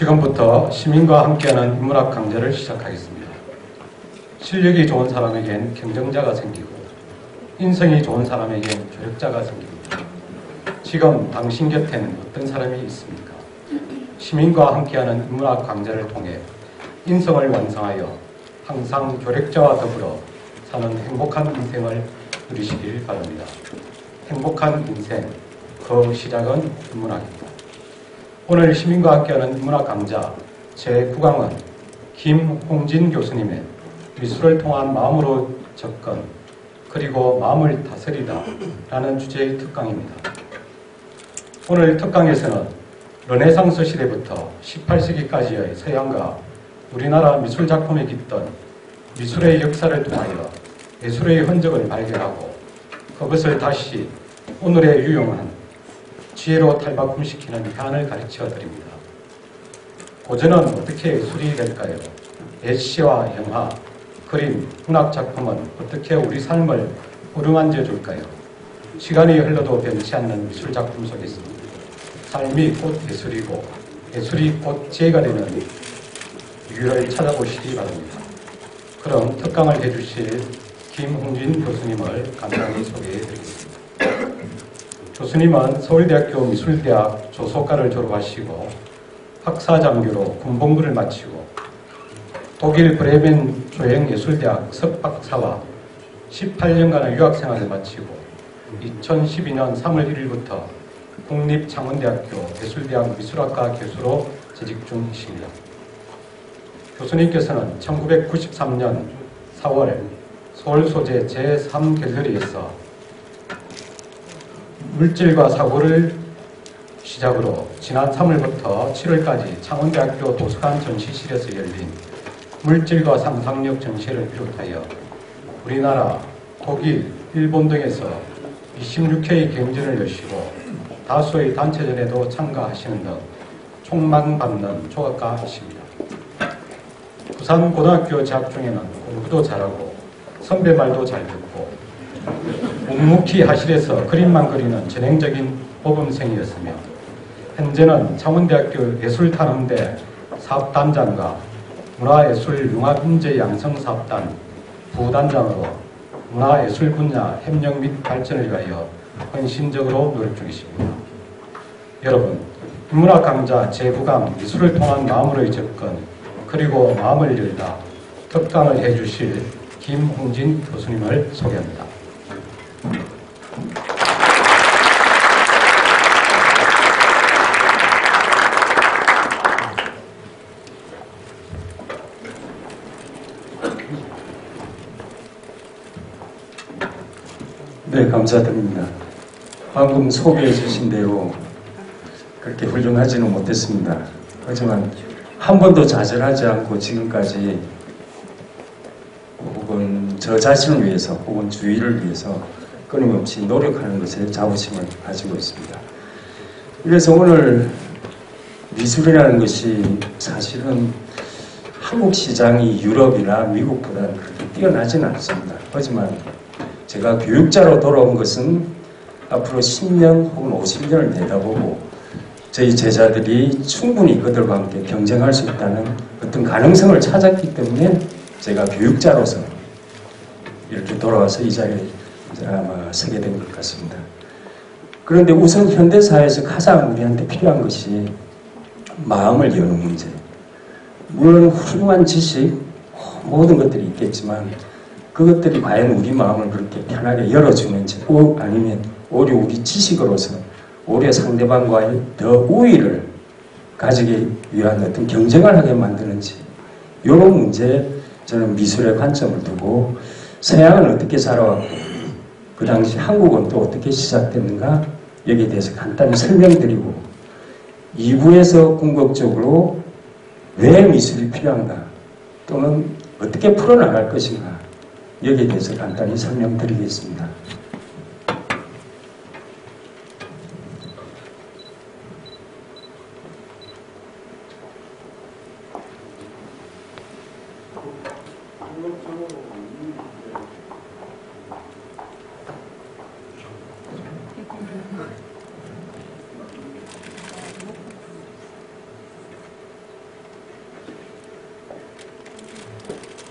지금부터 시민과 함께하는 인문학 강좌를 시작하겠습니다. 실력이 좋은 사람에겐 경쟁자가 생기고 인성이 좋은 사람에겐 조력자가 생깁니다. 지금 당신 곁에는 어떤 사람이 있습니까? 시민과 함께하는 인문학 강좌를 통해 인성을 완성하여 항상 조력자와 더불어 사는 행복한 인생을 누리시길 바랍니다. 행복한 인생, 그 시작은 인문학입니다. 오늘 시민과 함께하는 인문학 강좌 제9강은 김홍진 교수님의 미술을 통한 마음으로 접근 그리고 마음을 다스리다 라는 주제의 특강입니다. 오늘 특강에서는 르네상스 시대부터 18세기까지의 서양과 우리나라 미술작품에 깃든 미술의 역사를 통하여 예술의 흔적을 발견하고 그것을 다시 오늘에 유용한 지혜로 탈바꿈시키는 방안을 가르쳐 드립니다. 고전은 어떻게 예술이 될까요? 예시와 영화, 그림, 문학작품은 어떻게 우리 삶을 어루만져 줄까요? 시간이 흘러도 변치 않는 미술작품 속에서 삶이 곧 예술이고 예술이 곧 지혜가 되는 이유를 찾아보시기 바랍니다. 그럼 특강을 해주실 김홍진 교수님을 간단히 소개해 드리겠습니다. 교수님은 서울대학교 미술대학 조소과를 졸업하시고 학사장교로 군복무를 마치고 독일 브레멘 조형예술대학 석박사와 18년간의 유학생활을 마치고 2012년 3월 1일부터 국립창원대학교 예술대학 미술학과 교수로 재직 중이십니다. 교수님께서는 1993년 4월 서울 소재 제3갤러리에서 물질과 사고를 시작으로 지난 3월부터 7월까지 창원대학교 도서관 전시실에서 열린 물질과 상상력 전시회를 비롯하여 우리나라, 독일, 일본 등에서 26회의 경전을 여시고 다수의 단체전에도 참가하시는 등 총망받는 조각가이십니다. 부산고등학교 재학 중에는 공부도 잘하고 선배 말도 잘 듣고 묵묵히 하실에서 그림만 그리는 전형적인 모범생이었으며 현재는 창원대학교 예술탄음대 사업단장과 문화예술융합인재양성사업단 부단장으로 문화예술 분야 협력 및 발전을 위하여 헌신적으로 노력 중이십니다. 여러분, 인문학 강좌 제9강 미술을 통한 마음으로의 접근 그리고 마음을 열다 특강을 해주실 김홍진 교수님을 소개합니다. 네, 감사드립니다. 방금 소개해 주신 대로 그렇게 훌륭하지는 못했습니다. 하지만 한 번도 좌절하지 않고 지금까지 혹은 저 자신을 위해서 혹은 주위를 위해서 끊임없이 노력하는 것에 자부심을 가지고 있습니다. 그래서 오늘 미술이라는 것이 사실은 한국 시장이 유럽이나 미국보다는 그렇게 뛰어나지는 않습니다. 하지만 제가 교육자로 돌아온 것은 앞으로 10년 혹은 50년을 내다보고 저희 제자들이 충분히 그들과 함께 경쟁할 수 있다는 어떤 가능성을 찾았기 때문에 제가 교육자로서 이렇게 돌아와서 이 자리에 아마 서게 된 것 같습니다. 그런데 우선 현대사회에서 가장 우리한테 필요한 것이 마음을 여는 문제. 물론 훌륭한 지식, 모든 것들이 있겠지만 그것들이 과연 우리 마음을 그렇게 편하게 열어주는지 아니면 오히려 우리 지식으로서 오히려 상대방과의 더 우위를 가지기 위한 어떤 경쟁을 하게 만드는지 이런 문제에 저는 미술의 관점을 두고 서양은 어떻게 살아왔고 그 당시 한국은 또 어떻게 시작됐는가 여기에 대해서 간단히 설명드리고 2부에서 궁극적으로 왜 미술이 필요한가 또는 어떻게 풀어나갈 것인가 여기에 대해서 간단히 설명드리겠습니다.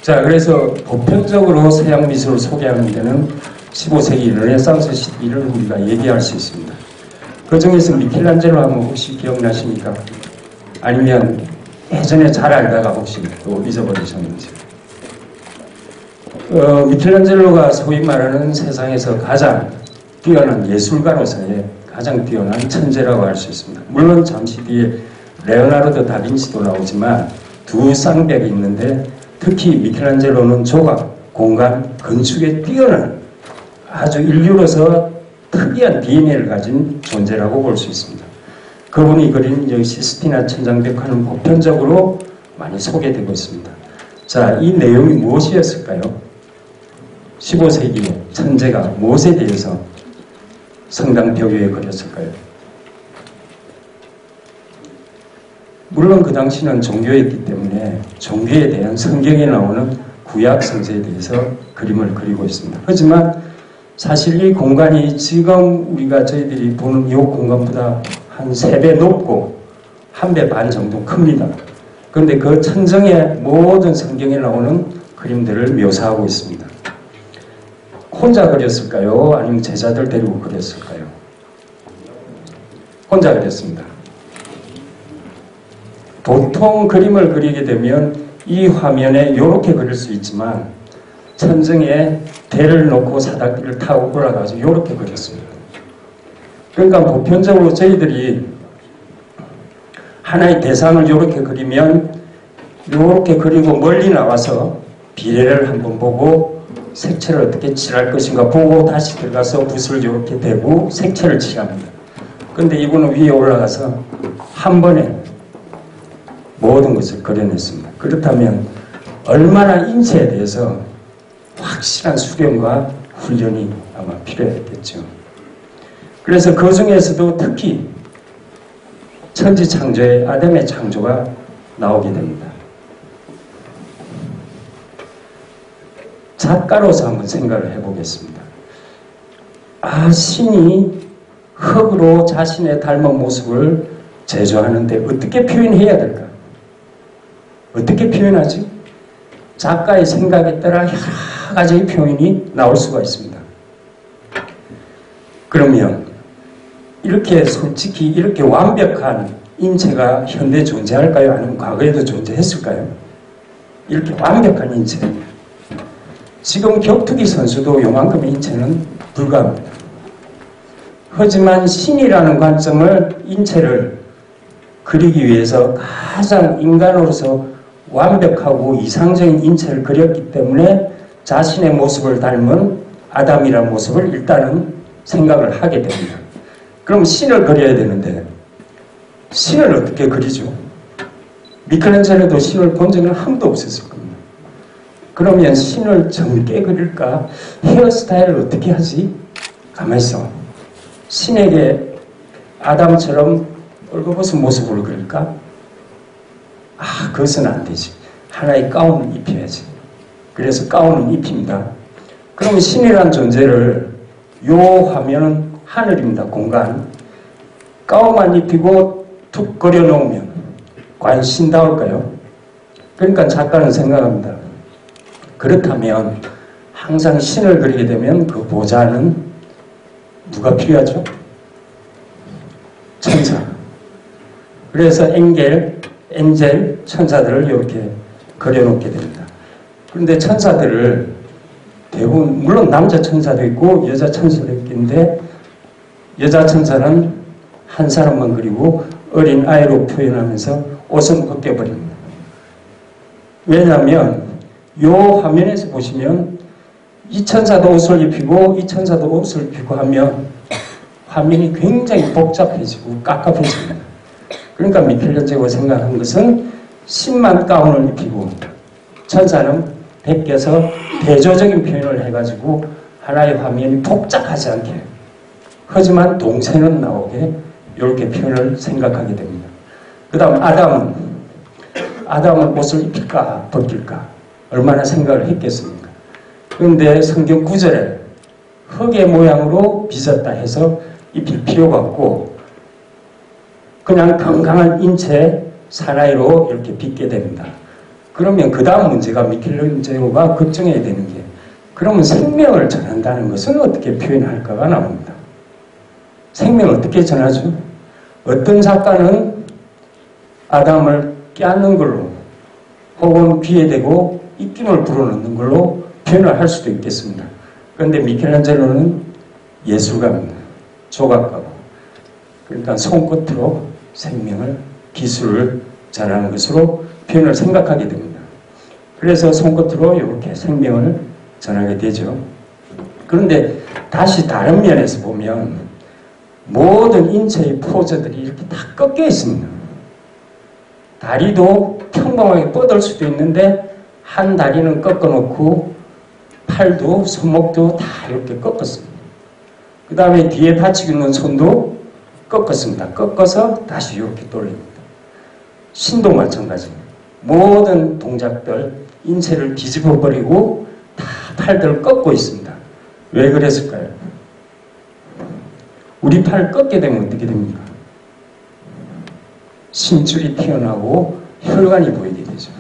자, 그래서 보편적으로 서양 미술을 소개하는 데는 15세기 르네상스 시기를 우리가 얘기할 수 있습니다. 그 중에서 미켈란젤로 하면 혹시 기억나십니까? 아니면 예전에 잘 알다가 혹시 또 잊어버리셨는지. 미켈란젤로가 소위 말하는 세상에서 가장 뛰어난 예술가로서의 가장 뛰어난 천재라고 할 수 있습니다. 물론 잠시 뒤에 레오나르도 다빈치도 나오지만 두 쌍벽이 있는데 특히 미켈란젤로는 조각, 공간, 건축에 뛰어난 아주 인류로서 특이한 DNA를 가진 존재라고 볼 수 있습니다. 그분이 그린 여기 시스티나 천장벽화는 보편적으로 많이 소개되고 있습니다. 자, 이 내용이 무엇이었을까요? 15세기에 천재가 무엇에 대해서 성당 벽 위에 그렸을까요? 물론 그 당시는 종교였기 때문에 종교에 대한 성경에 나오는 구약 성서에 대해서 그림을 그리고 있습니다. 하지만 사실 이 공간이 지금 우리가 저희들이 보는 이 공간보다 한 3배 높고 1배 반 정도 큽니다. 그런데 그 천정의 모든 성경에 나오는 그림들을 묘사하고 있습니다. 혼자 그렸을까요? 아니면 제자들 데리고 그렸을까요? 혼자 그렸습니다. 보통 그림을 그리게 되면 이 화면에 이렇게 그릴 수 있지만 천정에 대를 놓고 사다리를 타고 올라가서 이렇게 그렸습니다. 그러니까 보편적으로 저희들이 하나의 대상을 이렇게 그리면 이렇게 그리고 멀리 나와서 비례를 한번 보고 색채를 어떻게 칠할 것인가 보고 다시 들어가서 붓을 이렇게 대고 색채를 칠합니다. 그런데 이분은 위에 올라가서 한 번에 모든 것을 그려냈습니다. 그렇다면 얼마나 인체에 대해서 확실한 수련과 훈련이 아마 필요했겠죠. 그래서 그 중에서도 특히 천지창조의 아담의 창조가 나오게 됩니다. 작가로서 한번 생각을 해보겠습니다. 신이 흙으로 자신의 닮은 모습을 제조하는데 어떻게 표현해야 될까? 어떻게 표현하지? 작가의 생각에 따라 여러 가지의 표현이 나올 수가 있습니다. 그러면 이렇게 솔직히 이렇게 완벽한 인체가 현대 존재할까요? 아니면 과거에도 존재했을까요? 이렇게 완벽한 인체. 지금 격투기 선수도 요만큼의 인체는 불가합니다. 하지만 신이라는 관점을 인체를 그리기 위해서 가장 인간으로서 완벽하고 이상적인 인체를 그렸기 때문에 자신의 모습을 닮은 아담이라는 모습을 일단은 생각을 하게 됩니다. 그럼 신을 그려야 되는데 신을 어떻게 그리죠? 미켈란젤로도 신을 본 적은 한 번도 없었을 겁니다. 그러면 신을 젊게 그릴까? 헤어스타일을 어떻게 하지? 가만히 있어. 신에게 아담처럼 얼굴벗은 모습으로 그릴까? 그것은 안 되지. 하나의 가운을 입혀야지. 그래서 가운을 입힙니다. 그러면 신이란 존재를 요 화면은 하늘입니다. 공간. 가운만 입히고 툭 그려놓으면 과연 신다울까요? 그러니까 작가는 생각합니다. 그렇다면 항상 신을 그리게 되면 그 보좌는 누가 필요하죠? 천사. 그래서 엔젤, 천사들을 이렇게 그려놓게 됩니다. 그런데 천사들을 대부분, 물론 남자 천사도 있고 여자 천사도 있는데 여자 천사는 한 사람만 그리고 어린 아이로 표현하면서 옷은 벗겨버립니다. 왜냐하면 이 화면에서 보시면 이 천사도 옷을 입히고 이 천사도 옷을 입히고 하면 화면이 굉장히 복잡해지고 깝깝해집니다. 그러니까 미켈란젤로가 생각한 것은 신만 가운을 입히고 천사는 벗겨서 대조적인 표현을 해가지고 하나의 화면이 복잡하지 않게 하지만 동체는 나오게 이렇게 표현을 생각하게 됩니다. 그 다음 아담은 옷을 입힐까 벗길까 얼마나 생각을 했겠습니까? 그런데 성경 9절에 흙의 모양으로 빚었다 해서 입힐 필요가 없고 그냥 건강한 인체 사나이로 이렇게 빚게 됩니다. 그러면 그 다음 문제가 미켈란젤로가 걱정해야 되는 게 그러면 생명을 전한다는 것은 어떻게 표현할까가 나옵니다. 생명을 어떻게 전하죠? 어떤 작가는 아담을 깨닫는 걸로 혹은 귀에 대고 입김을 불어넣는 걸로 표현을 할 수도 있겠습니다. 그런데 미켈란젤로는 예술가입니다. 조각가고. 그러니까 손끝으로 생명을, 기술을 전하는 것으로 표현을 생각하게 됩니다. 그래서 손끝으로 이렇게 생명을 전하게 되죠. 그런데 다시 다른 면에서 보면 모든 인체의 포즈들이 이렇게 다 꺾여 있습니다. 다리도 평범하게 뻗을 수도 있는데 한 다리는 꺾어놓고 팔도 손목도 다 이렇게 꺾었습니다. 그 다음에 뒤에 받치고 있는 손도 꺾었습니다. 꺾어서 다시 이렇게 돌립니다. 신도 마찬가지입니다. 모든 동작들, 인체를 뒤집어 버리고 다 팔들을 꺾고 있습니다. 왜 그랬을까요? 우리 팔 꺾게 되면 어떻게 됩니까? 신줄이 튀어나오고 혈관이 보이게 되죠.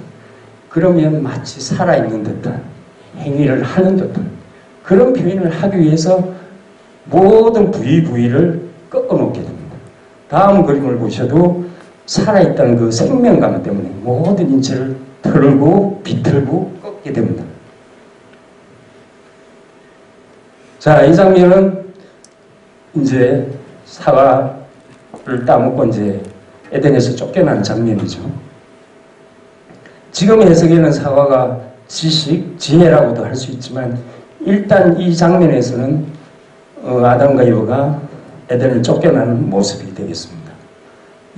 그러면 마치 살아있는 듯한 행위를 하는 듯한 그런 표현을 하기 위해서 모든 부위를 꺾어놓게 됩니다. 다음 그림을 보셔도 살아있다는 그 생명감 때문에 모든 인체를 털고 비틀고 꺾게 됩니다. 자, 이 장면은 이제 사과를 따먹고 이제 에덴에서 쫓겨난 장면이죠. 지금 해석에는 사과가 지식, 지혜라고도 할 수 있지만 일단 이 장면에서는 아담과 이브가 에덴을 쫓겨나는 모습이 되겠습니다.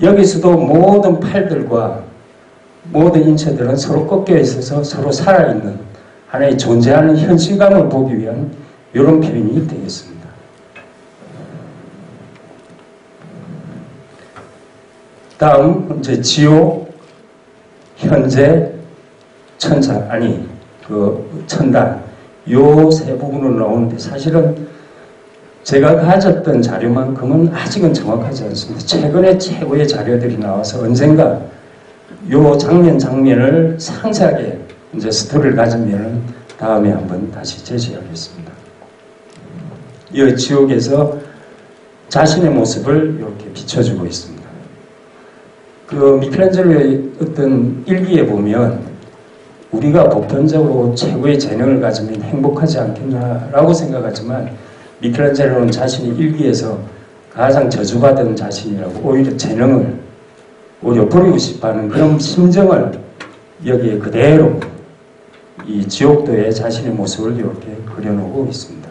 여기서도 모든 팔들과 모든 인체들은 서로 꺾여 있어서 서로 살아있는 하나의 존재하는 현실감을 보기 위한 이런 표현이 되겠습니다. 다음 이제 지옥, 현재, 천사 아니 천당 요 세 부분으로 나오는데 사실은 제가 가졌던 자료만큼은 아직은 정확하지 않습니다. 최근에 최고의 자료들이 나와서 언젠가 요 장면을 상세하게 이제 스토리를 가지면은 다음에 한번 다시 제시하겠습니다. 이 지옥에서 자신의 모습을 이렇게 비춰주고 있습니다. 그 미켈란젤로의 어떤 일기에 보면 우리가 보편적으로 최고의 재능을 가지면 행복하지 않겠나라고 생각하지만 미켈란젤로는 자신의 일기에서 가장 저주받은 자신이라고 오히려 재능을 오히려 버리고 싶어하는 그런 심정을 여기에 그대로 이 지옥도에 자신의 모습을 이렇게 그려놓고 있습니다.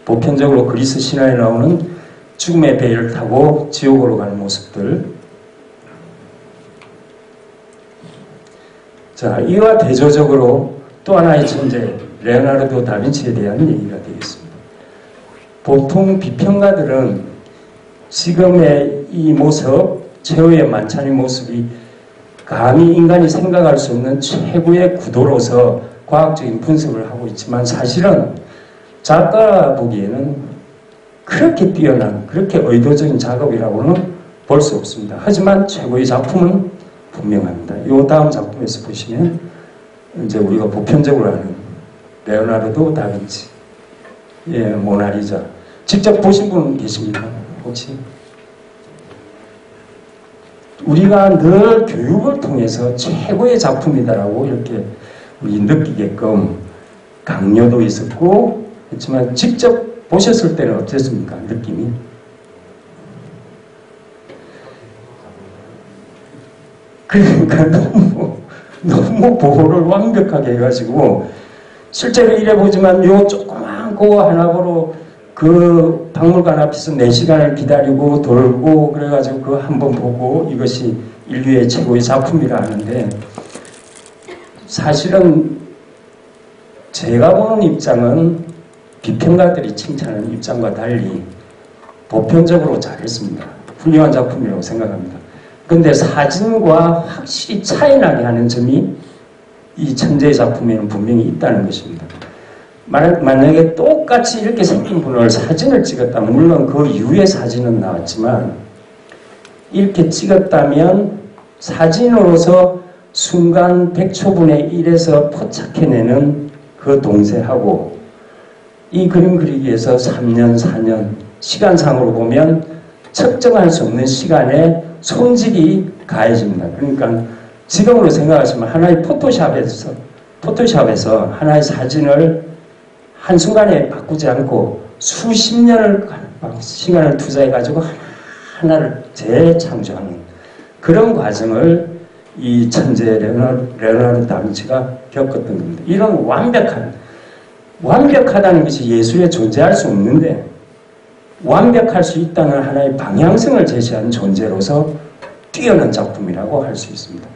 보편적으로 그리스 신화에 나오는 죽음의 배를 타고 지옥으로 가는 모습들. 자, 이와 대조적으로 또 하나의 천재 레오나르도 다빈치에 대한 얘기가 되겠습니다. 보통 비평가들은 지금의 이 모습, 최후의 만찬의 모습이 감히 인간이 생각할 수 없는 최고의 구도로서 과학적인 분석을 하고 있지만 사실은 작가 보기에는 그렇게 뛰어난, 그렇게 의도적인 작업이라고는 볼 수 없습니다. 하지만 최고의 작품은 분명합니다. 이 다음 작품에서 보시면 이제 우리가 보편적으로 아는 레오나르도 다빈치, 예, 모나리자. 직접 보신 분 계십니까? 혹시? 우리가 늘 교육을 통해서 최고의 작품이다라고 이렇게 우리 느끼게끔 강요도 있었고 했지만 직접 보셨을 때는 어땠습니까? 느낌이? 그러니까 너무 보호를 완벽하게 해가지고 실제로 이래보지만 요 조그만 거 하나로 그 박물관 앞에서 4시간을 기다리고 돌고 그래가지고 그거 한번 보고 이것이 인류의 최고의 작품이라 하는데 사실은 제가 보는 입장은 비평가들이 칭찬하는 입장과 달리 보편적으로 잘했습니다. 훌륭한 작품이라고 생각합니다. 그런데 사진과 확실히 차이나게 하는 점이 이 천재의 작품에는 분명히 있다는 것입니다. 만약에 똑같이 이렇게 생긴 분을 사진을 찍었다면 물론 그 이후의 사진은 나왔지만 이렇게 찍었다면 사진으로서 순간 100초분의 1에서 포착해내는 그 동세하고 이 그림 그리기 위해서 3년, 4년 시간상으로 보면 측정할 수 없는 시간에 손질이 가해집니다. 그러니까 지금으로 생각하시면 하나의 포토샵에서 하나의 사진을 한순간에 바꾸지 않고 수십 년을 시간을 투자해가지고 하나를 재창조하는 그런 과정을 이 천재 레오나르도 다빈치가 겪었던 겁니다. 이런 완벽하다는 것이 예술에 존재할 수 없는데 완벽할 수 있다는 하나의 방향성을 제시한 존재로서 뛰어난 작품이라고 할 수 있습니다.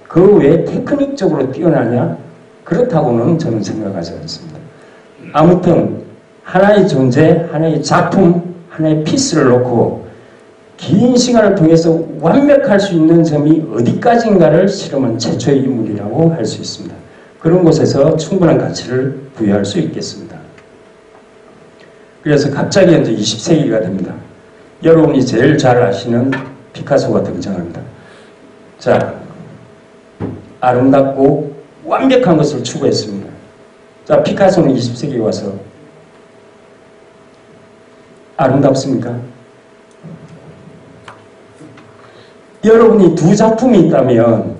그 외에 테크닉적으로 뛰어나냐? 그렇다고는 저는 생각하지 않습니다. 아무튼 하나의 존재, 하나의 작품, 하나의 피스를 놓고 긴 시간을 통해서 완벽할 수 있는 점이 어디까지인가를 실험한 최초의 인물이라고 할 수 있습니다. 그런 곳에서 충분한 가치를 부여할 수 있겠습니다. 그래서 갑자기 이제 20세기가 됩니다. 여러분이 제일 잘 아시는 피카소가 등장합니다. 자, 아름답고 완벽한 것을 추구했습니다. 자, 피카소는 20세기에 와서 아름답습니까? 여러분이 두 작품이 있다면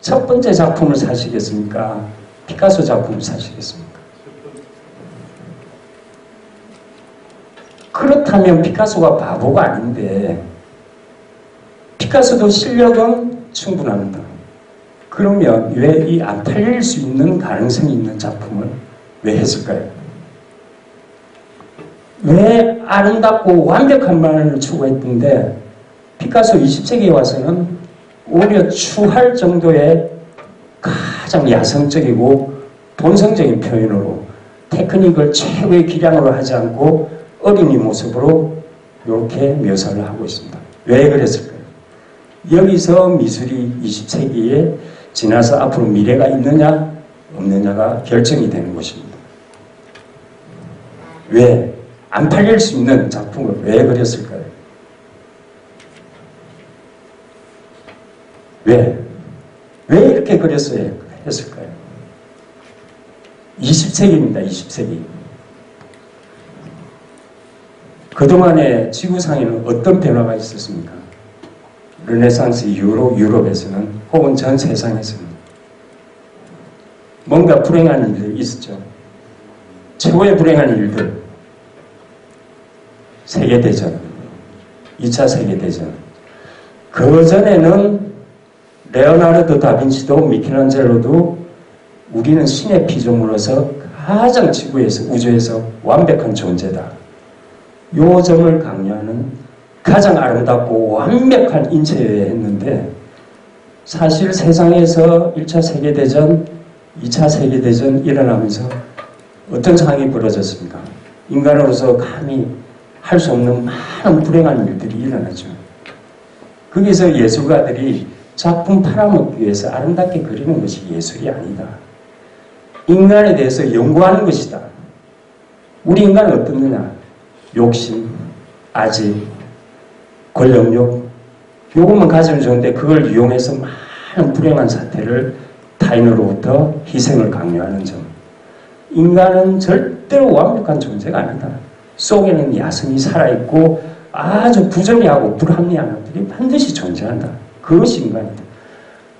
첫 번째 작품을 사시겠습니까? 피카소 작품을 사시겠습니까? 그렇다면 피카소가 바보가 아닌데 피카소도 실력은 충분합니다. 그러면 왜 이 안 팔릴 수 있는 가능성이 있는 작품을 왜 했을까요? 왜 아름답고 완벽한 만을 추구했던데 피카소 20세기에 와서는 오히려 추할 정도의 가장 야성적이고 본성적인 표현으로 테크닉을 최고의 기량으로 하지 않고 어린이 모습으로 이렇게 묘사를 하고 있습니다. 왜 그랬을까요? 여기서 미술이 20세기에 지나서 앞으로 미래가 있느냐 없느냐가 결정이 되는 것입니다. 왜? 안 팔릴 수 있는 작품을 왜 그렸을까요? 왜? 왜 이렇게 그렸어야 했을까요? 20세기입니다. 20세기. 그동안의 지구상에는 어떤 변화가 있었습니까? 르네상스 이후로 유럽에서는 혹은 전 세상에서는 뭔가 불행한 일들이 있었죠. 최고의 불행한 일들. 세계대전, 2차 세계대전. 그 전에는 레오나르도 다빈치도 미켈란젤로도 우리는 신의 피조물로서 가장 지구에서 우주에서 완벽한 존재다. 요 점을 강조하는 가장 아름답고 완벽한 인체여야 했는데 사실 세상에서 1차 세계대전, 2차 세계대전 일어나면서 어떤 상황이 벌어졌습니까? 인간으로서 감히 할 수 없는 많은 불행한 일들이 일어나죠. 거기서 예술가들이 작품 팔아먹기 위해서 아름답게 그리는 것이 예술이 아니다. 인간에 대해서 연구하는 것이다. 우리 인간은 어떻느냐? 욕심, 아집, 권력욕, 요것만 가지면 좋은데 그걸 이용해서 많은 불행한 사태를 타인으로부터 희생을 강요하는 점. 인간은 절대로 완벽한 존재가 아니다. 속에는 야성이 살아있고 아주 부조리하고 불합리한 것들이 반드시 존재한다. 그것이 인간이다.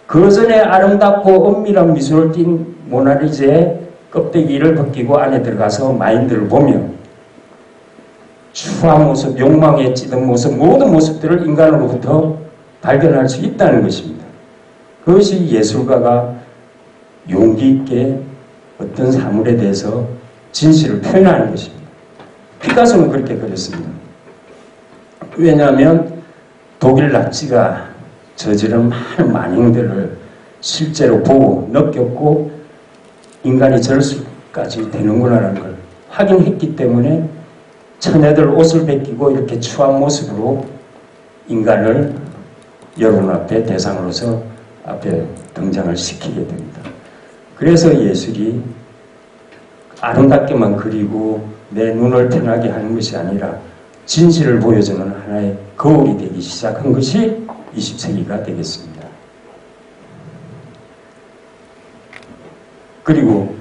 그 전에 아름답고 엄밀한 미술을 띤 모나리자의 껍데기를 벗기고 안에 들어가서 마인드를 보며 추한 모습, 욕망에 찌든 모습, 모든 모습들을 인간으로부터 발견할 수 있다는 것입니다. 그것이 예술가가 용기 있게 어떤 사물에 대해서 진실을 표현하는 것입니다. 피카소는 그렇게 그렸습니다. 왜냐하면 독일 나치가 저지른 많은 만행들을 실제로 보고 느꼈고 인간이 저럴 수까지 되는구나라는 걸 확인했기 때문에 처녀들 옷을 벗기고 이렇게 추한 모습으로 인간을 여러분 앞에 대상으로서 앞에 등장을 시키게 됩니다. 그래서 예술이 아름답게만 그리고 내 눈을 편하게 하는 것이 아니라 진실을 보여주는 하나의 거울이 되기 시작한 것이 20세기가 되겠습니다. 그리고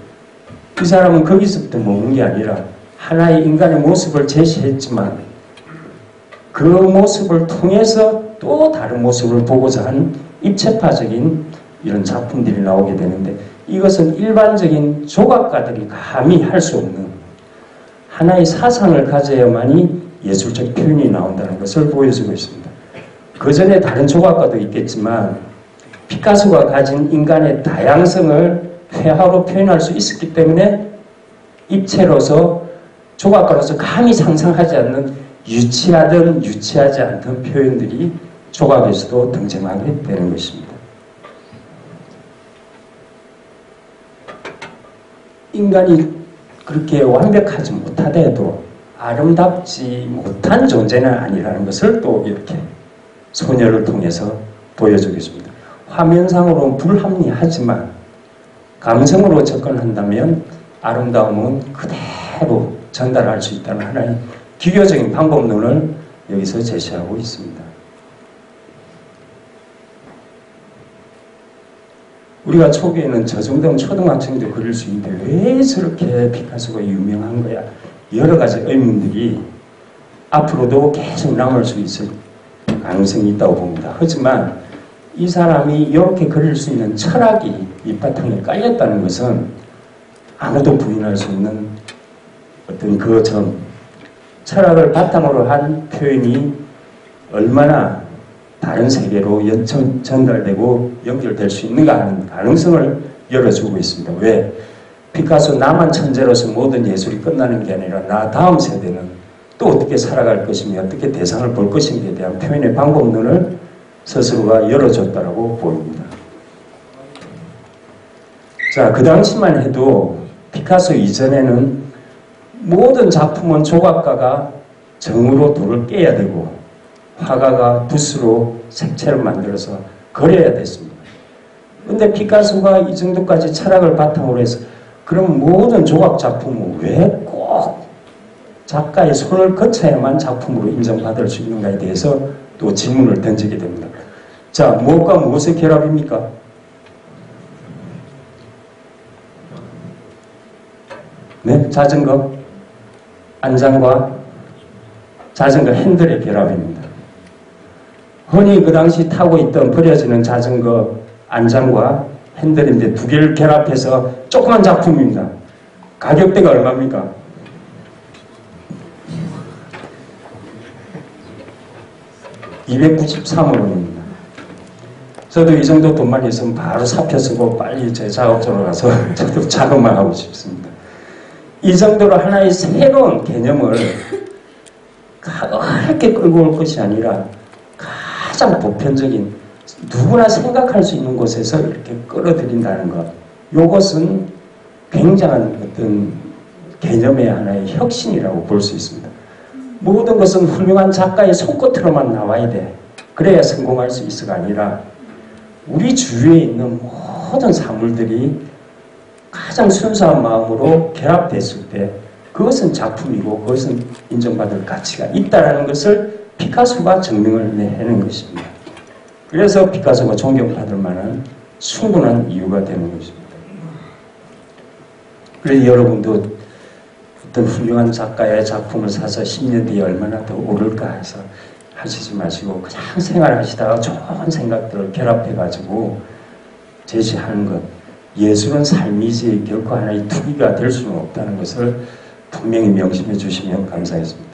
이 사람은 거기서부터 머문 게 아니라 하나의 인간의 모습을 제시했지만 그 모습을 통해서 또 다른 모습을 보고자 한 입체파적인 이런 작품들이 나오게 되는데, 이것은 일반적인 조각가들이 감히 할 수 없는 하나의 사상을 가져야만이 예술적 표현이 나온다는 것을 보여주고 있습니다. 그 전에 다른 조각가도 있겠지만 피카소가 가진 인간의 다양성을 회화로 표현할 수 있었기 때문에 입체로서 조각가로서 감히 상상하지 않는 유치하든 유치하지 않던 표현들이 조각에서도 등장하게 되는 것입니다. 인간이 그렇게 완벽하지 못하더라도 아름답지 못한 존재는 아니라는 것을 또 이렇게 소녀를 통해서 보여주겠습니다. 화면상으로는 불합리하지만 감성으로 접근한다면 아름다움은 그대로 전달할 수 있다는 하나의 기교적인 방법론을 여기서 제시하고 있습니다. 우리가 초기에는 저 정도면 초등학생도 그릴 수 있는데 왜 저렇게 피카소가 유명한 거야? 여러 가지 의문들이 앞으로도 계속 남을 수 있을 가능성이 있다고 봅니다. 하지만 이 사람이 이렇게 그릴 수 있는 철학이 밑바탕에 깔렸다는 것은 아무도 부인할 수 없는 어떤 그 점, 철학을 바탕으로 한 표현이 얼마나 다른 세계로 전달되고 연결될 수 있는가 하는 가능성을 열어주고 있습니다. 왜? 피카소 나만 천재로서 모든 예술이 끝나는 게 아니라 나 다음 세대는 또 어떻게 살아갈 것이며 어떻게 대상을 볼 것인가에 대한 표현의 방법론을 스스로가 열어줬다고 보입니다. 자, 그 당시만 해도 피카소 이전에는 모든 작품은 조각가가 정으로 돌을 깨야 되고 화가가 붓으로 색채를 만들어서 그려야 됐습니다. 근데 피카소가 이 정도까지 철학을 바탕으로 해서 그럼 모든 조각 작품은 왜 꼭 작가의 손을 거쳐야만 작품으로 인정받을 수 있는가에 대해서 또 질문을 던지게 됩니다. 자, 무엇과 무엇의 결합입니까? 네, 자전거, 안장과 자전거 핸들의 결합입니다. 흔히 그 당시 타고 있던 버려지는 자전거 안장과 핸들인데 두 개를 결합해서 조그만 작품입니다. 가격대가 얼마입니까? $293원입니다. 저도 이 정도 돈만 있으면 바로 사표 쓰고 빨리 제 작업소로 가서 저도 작업만 하고 싶습니다. 이 정도로 하나의 새로운 개념을 그렇게 끌고 올 것이 아니라 가장 보편적인 누구나 생각할 수 있는 곳에서 이렇게 끌어들인다는 것, 이것은 굉장한 어떤 개념의 하나의 혁신이라고 볼 수 있습니다. 모든 것은 훌륭한 작가의 손끝으로만 나와야 돼. 그래야 성공할 수 있어가 아니라 우리 주위에 있는 모든 사물들이 가장 순수한 마음으로 결합됐을 때 그것은 작품이고 그것은 인정받을 가치가 있다는 것을 피카소가 증명을 해낸 것입니다. 그래서 피카소가 존경받을 만한 충분한 이유가 되는 것입니다. 그래서 여러분도 어떤 훌륭한 작가의 작품을 사서 10년 뒤에 얼마나 더 오를까 해서 하시지 마시고 그냥 생활하시다가 좋은 생각들을 결합해가지고 제시하는 것. 예술은 삶이지 결코 하나의 투기가 될 수는 없다는 것을 분명히 명심해 주시면 감사하겠습니다.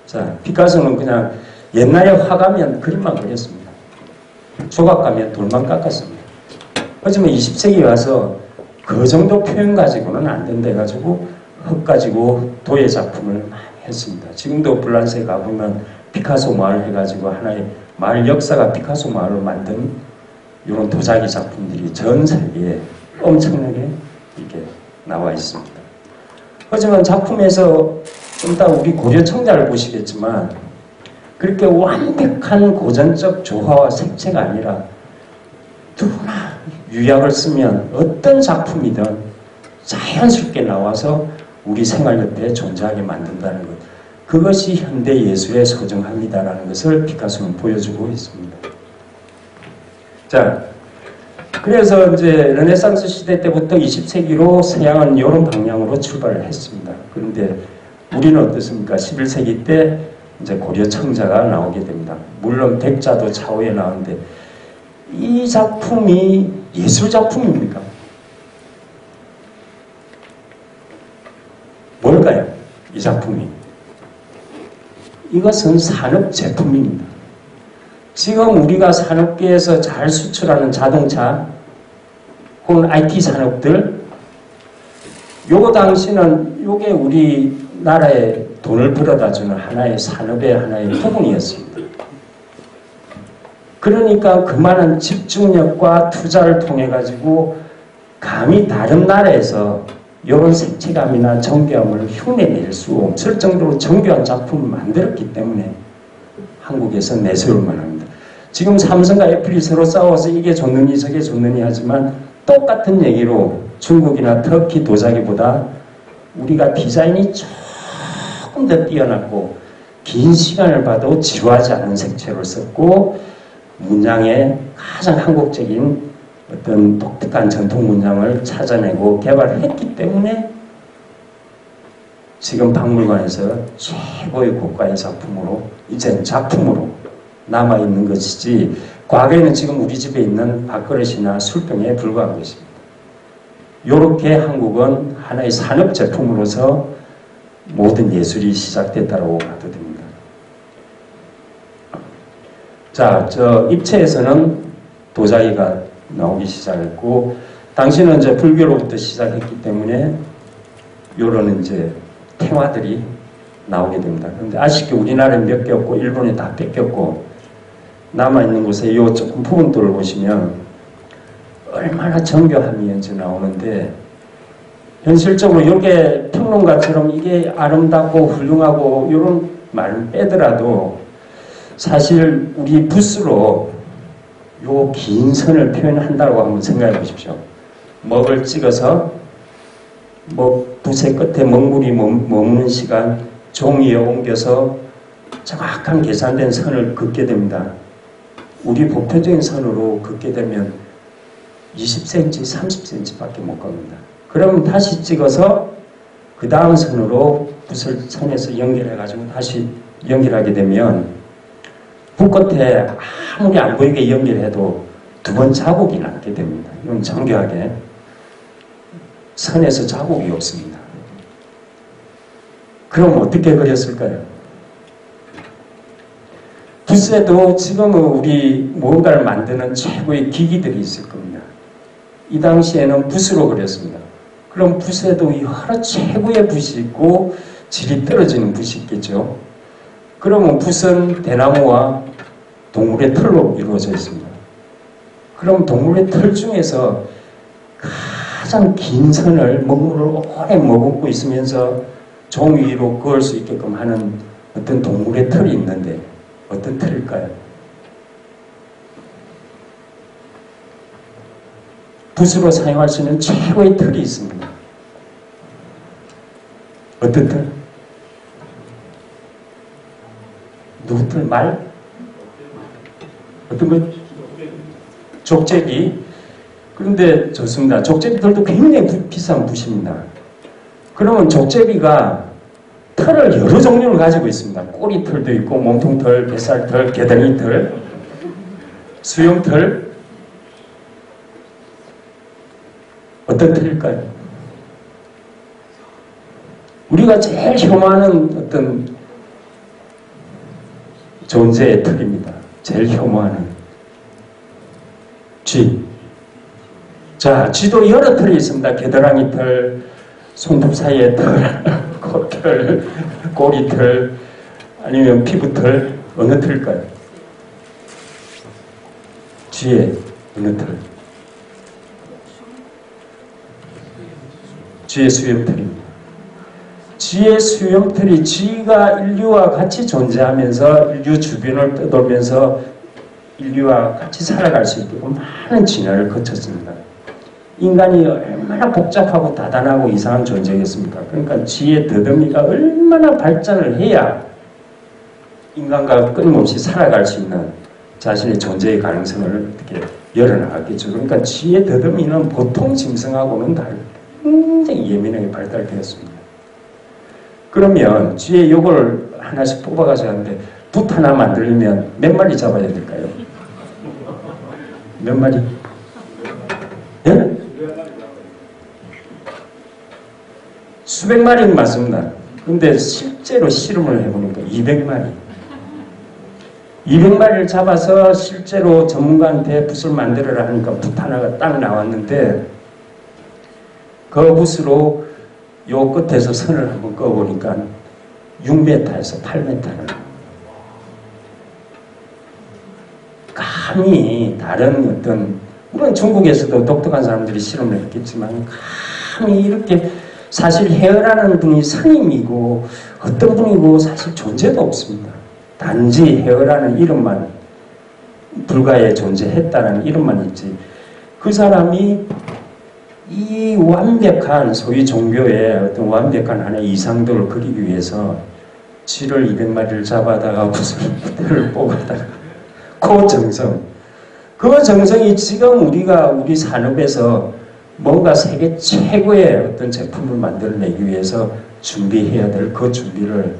자, 피카소는 그냥 옛날에 화가면 그림만 그렸습니다. 조각가면 돌만 깎았습니다. 하지만 20세기에 와서 그 정도 표현 가지고는 안 된다 해가지고 흙 가지고 도예 작품을 많이 했습니다. 지금도 블란스에 가보면 피카소 마을 해가지고 하나의 마을 역사가 피카소 마을을 만든 이런 도자기 작품들이 전 세계에 엄청나게 이렇게 나와 있습니다. 하지만 작품에서 좀 이따 우리 고려 청자를 보시겠지만 그렇게 완벽한 고전적 조화와 색채가 아니라 누구나 유약을 쓰면 어떤 작품이든 자연스럽게 나와서 우리 생활 곁에 존재하게 만든다는 것. 그것이 현대 예술의 소중함이다라는 것을 피카소는 보여주고 있습니다. 자, 그래서 이제 르네상스 시대 때부터 20세기로 서양은 이런 방향으로 출발을 했습니다. 그런데 우리는 어떻습니까? 11세기 때 이제 고려 청자가 나오게 됩니다. 물론 백자도 차후에 나오는데 이 작품이 예술 작품입니까? 뭘까요? 이 작품이. 이것은 산업 제품입니다. 지금 우리가 산업계에서 잘 수출하는 자동차 혹은 IT 산업들, 요 당시는 요게 우리나라에 돈을 벌어다주는 하나의 산업의 하나의 부분이었습니다. 그러니까 그만한 집중력과 투자를 통해 가지고 감히 다른 나라에서 이런 색채감이나 정교함을 흉내낼 수 없을 정도로 정교한 작품을 만들었기 때문에 한국에서 내세울 만합니다. 지금 삼성과 애플이 서로 싸워서 이게 좋느니 저게 좋느니 하지만 똑같은 얘기로 중국이나 터키 도자기보다 우리가 디자인이 조금 더 뛰어났고 긴 시간을 봐도 지루하지 않은 색채를 썼고 문양에 가장 한국적인 어떤 독특한 전통 문양을 찾아내고 개발을 했기 때문에 지금 박물관에서 최고의 고가의 작품으로 이제는 작품으로 남아있는 것이지 과거에는 지금 우리 집에 있는 밥그릇이나 술병에 불과한 것입니다. 이렇게 한국은 하나의 산업 제품으로서 모든 예술이 시작됐다고 봐도 됩니다. 자, 저 입체에서는 도자기가 나오기 시작했고 당시는 이제 불교로부터 시작했기 때문에 요런 이제 탱화들이 나오게 됩니다. 그런데 아쉽게 우리나라에 몇 개 없고 일본에 다 뺏겼고 남아있는 곳에 요 조금 부분들을 보시면 얼마나 정교함이 현재 나오는데 현실적으로 이게 평론가처럼 이게 아름답고 훌륭하고 이런 말을 빼더라도 사실 우리 붓으로 요 긴 선을 표현한다고 한번 생각해 보십시오. 먹을 찍어서 붓의 끝에 먹물이 머무는 시간 종이에 옮겨서 정확한 계산된 선을 긋게 됩니다. 우리 보편적인 선으로 긋게 되면 20cm, 30cm밖에 못 긋는다. 그러면 다시 찍어서 그 다음 선으로 붓을 선에서 연결해가지고 다시 연결하게 되면 붓 끝에 아무리 안 보이게 연결해도 두 번 자국이 남게 됩니다. 이건 정교하게 선에서 자국이 없습니다. 그럼 어떻게 그렸을까요? 붓에도 지금은 우리 무언가를 만드는 최고의 기기들이 있을 겁니다. 이 당시에는 붓으로 그렸습니다. 그럼 붓에도 여러 최고의 붓이 있고 질이 떨어지는 붓이 있겠죠. 그러면 붓은 대나무와 동물의 털로 이루어져 있습니다. 그럼 동물의 털 중에서 가장 긴 선을 먹물을 오래 머금고 있으면서 종이 위로 그을 수 있게끔 하는 어떤 동물의 털이 있는데 어떤 털일까요? 붓으로 사용할 수 있는 최고의 털이 있습니다. 어떤 털? 누구 털? 말? 어떤 것? 족제비. 그런데 좋습니다. 족제비 털도 굉장히 비싼 붓입니다. 그러면 족제비가 털을 여러 종류를 가지고 있습니다. 꼬리털도 있고 몸통털, 뱃살털, 개덩이털, 수염털. 어떤 털일까요? 우리가 제일 혐오하는 어떤 존재의 털입니다. 제일 혐오하는 쥐. 자, 쥐도 여러 털이 있습니다. 겨드랑이 털, 손톱 사이의 털, 코털, 꼬리털, 아니면 피부털. 어느 털일까요? 쥐의 어느 털? 쥐의 수염털입니다. 쥐의 수염털이 쥐가 인류와 같이 존재하면서 인류 주변을 떠돌면서 인류와 같이 살아갈 수 있게끔 많은 진화를 거쳤습니다. 인간이 얼마나 복잡하고 다단하고 이상한 존재겠습니까? 그러니까 쥐의 더듬이가 얼마나 발전을 해야 인간과 끊임없이 살아갈 수 있는 자신의 존재의 가능성을 어떻게 열어나갔겠죠. 그러니까 쥐의 더듬이는 보통 짐승하고는 굉장히 예민하게 발달되었습니다. 그러면 쥐의 요걸 하나씩 뽑아가지고 하는데 붓 하나 만들려면 몇 마리 잡아야 될까요? 몇 마리? 예? 수백 마리는 맞습니다. 근데 실제로 실험을 해보니까 200마리. 200마리를 잡아서 실제로 전문가한테 붓을 만들어라 하니까 붓 하나가 딱 나왔는데 그 붓으로 요 끝에서 선을 한번 그어보니까 6m에서 8m를 감히 다른 어떤 물론 중국에서도 독특한 사람들이 실험을 했겠지만 감히 이렇게 사실 헤어라는 분이 선임이고 어떤 분이고 사실 존재도 없습니다. 단지 헤어라는 이름만 불가에 존재했다는 이름만 있지 그 사람이 이 완벽한 소위 종교의 어떤 완벽한 하나의 이상도를 그리기 위해서 쥐를 200마리를 잡아다가 붓을 뽑아다가 그 정성 그 정성이 지금 우리가 우리 산업에서 뭔가 세계 최고의 어떤 제품을 만들어내기 위해서 준비해야 될 그 준비를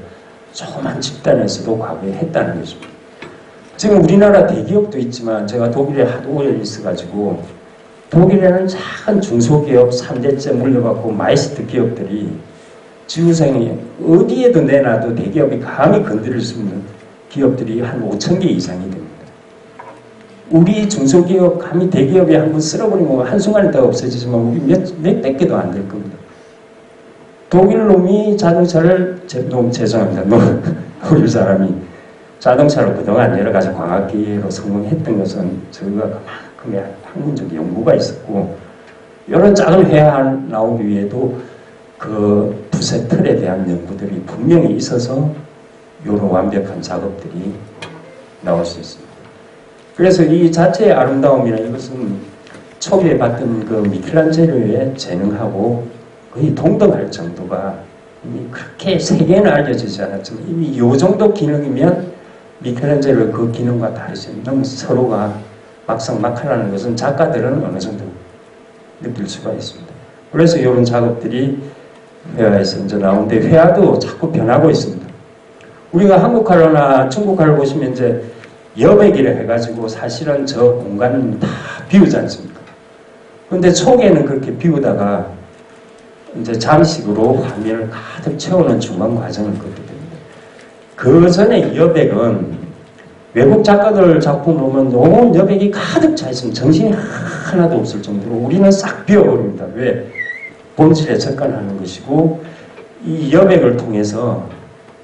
조그만 집단에서도 과거에 했다는 것입니다. 지금 우리나라 대기업도 있지만 제가 독일에 하도 오래 있어가지고 독일에는 작은 중소기업 3대째 물려받고 마이스트 기업들이 지구상에 어디에도 내놔도 대기업이 감히 건드릴 수 있는 기업들이 한 5,000개 이상이 됩니다. 우리 중소기업 감히 대기업이 한번 쓸어버리면 한순간에 다 없어지지만 우리 몇백 개도 안 될 겁니다. 독일 놈이 자동차를 죄송합니다. 우리 사람이 자동차로 그동안 여러 가지 광학기로 성공했던 것은 저희가 그만큼의 학문적 연구가 있었고 이런 작은 회화 나오기 위해도 그 붓의 틀에 대한 연구들이 분명히 있어서 이런 완벽한 작업들이 나올 수 있습니다. 그래서 이 자체의 아름다움이나 이것은 초기에 봤던 그 미켈란젤로의 재능하고 거의 동등할 정도가 이미 그렇게 세계에는 알려지지 않았지만 이미 이 정도 기능이면 미켈란젤로의 그 기능과 다르지 너무 서로가 막상막하라는 것은 작가들은 어느 정도 느낄 수가 있습니다. 그래서 이런 작업들이 회화에서 이제 나오는데 회화도 자꾸 변하고 있습니다. 우리가 한국화로나 중국화를 보시면 이제 여백이라 해가지고 사실은 저 공간은 다 비우지 않습니까? 그런데 초기에는 그렇게 비우다가 이제 장식으로 화면을 가득 채우는 중간 과정을 걷게 됩니다. 그 전에 여백은 외국 작가들 작품 보면 온 여백이 가득 차 있으면 정신이 하나도 없을 정도로 우리는 싹 비워버립니다. 왜? 본질에 접근하는 것이고 이 여백을 통해서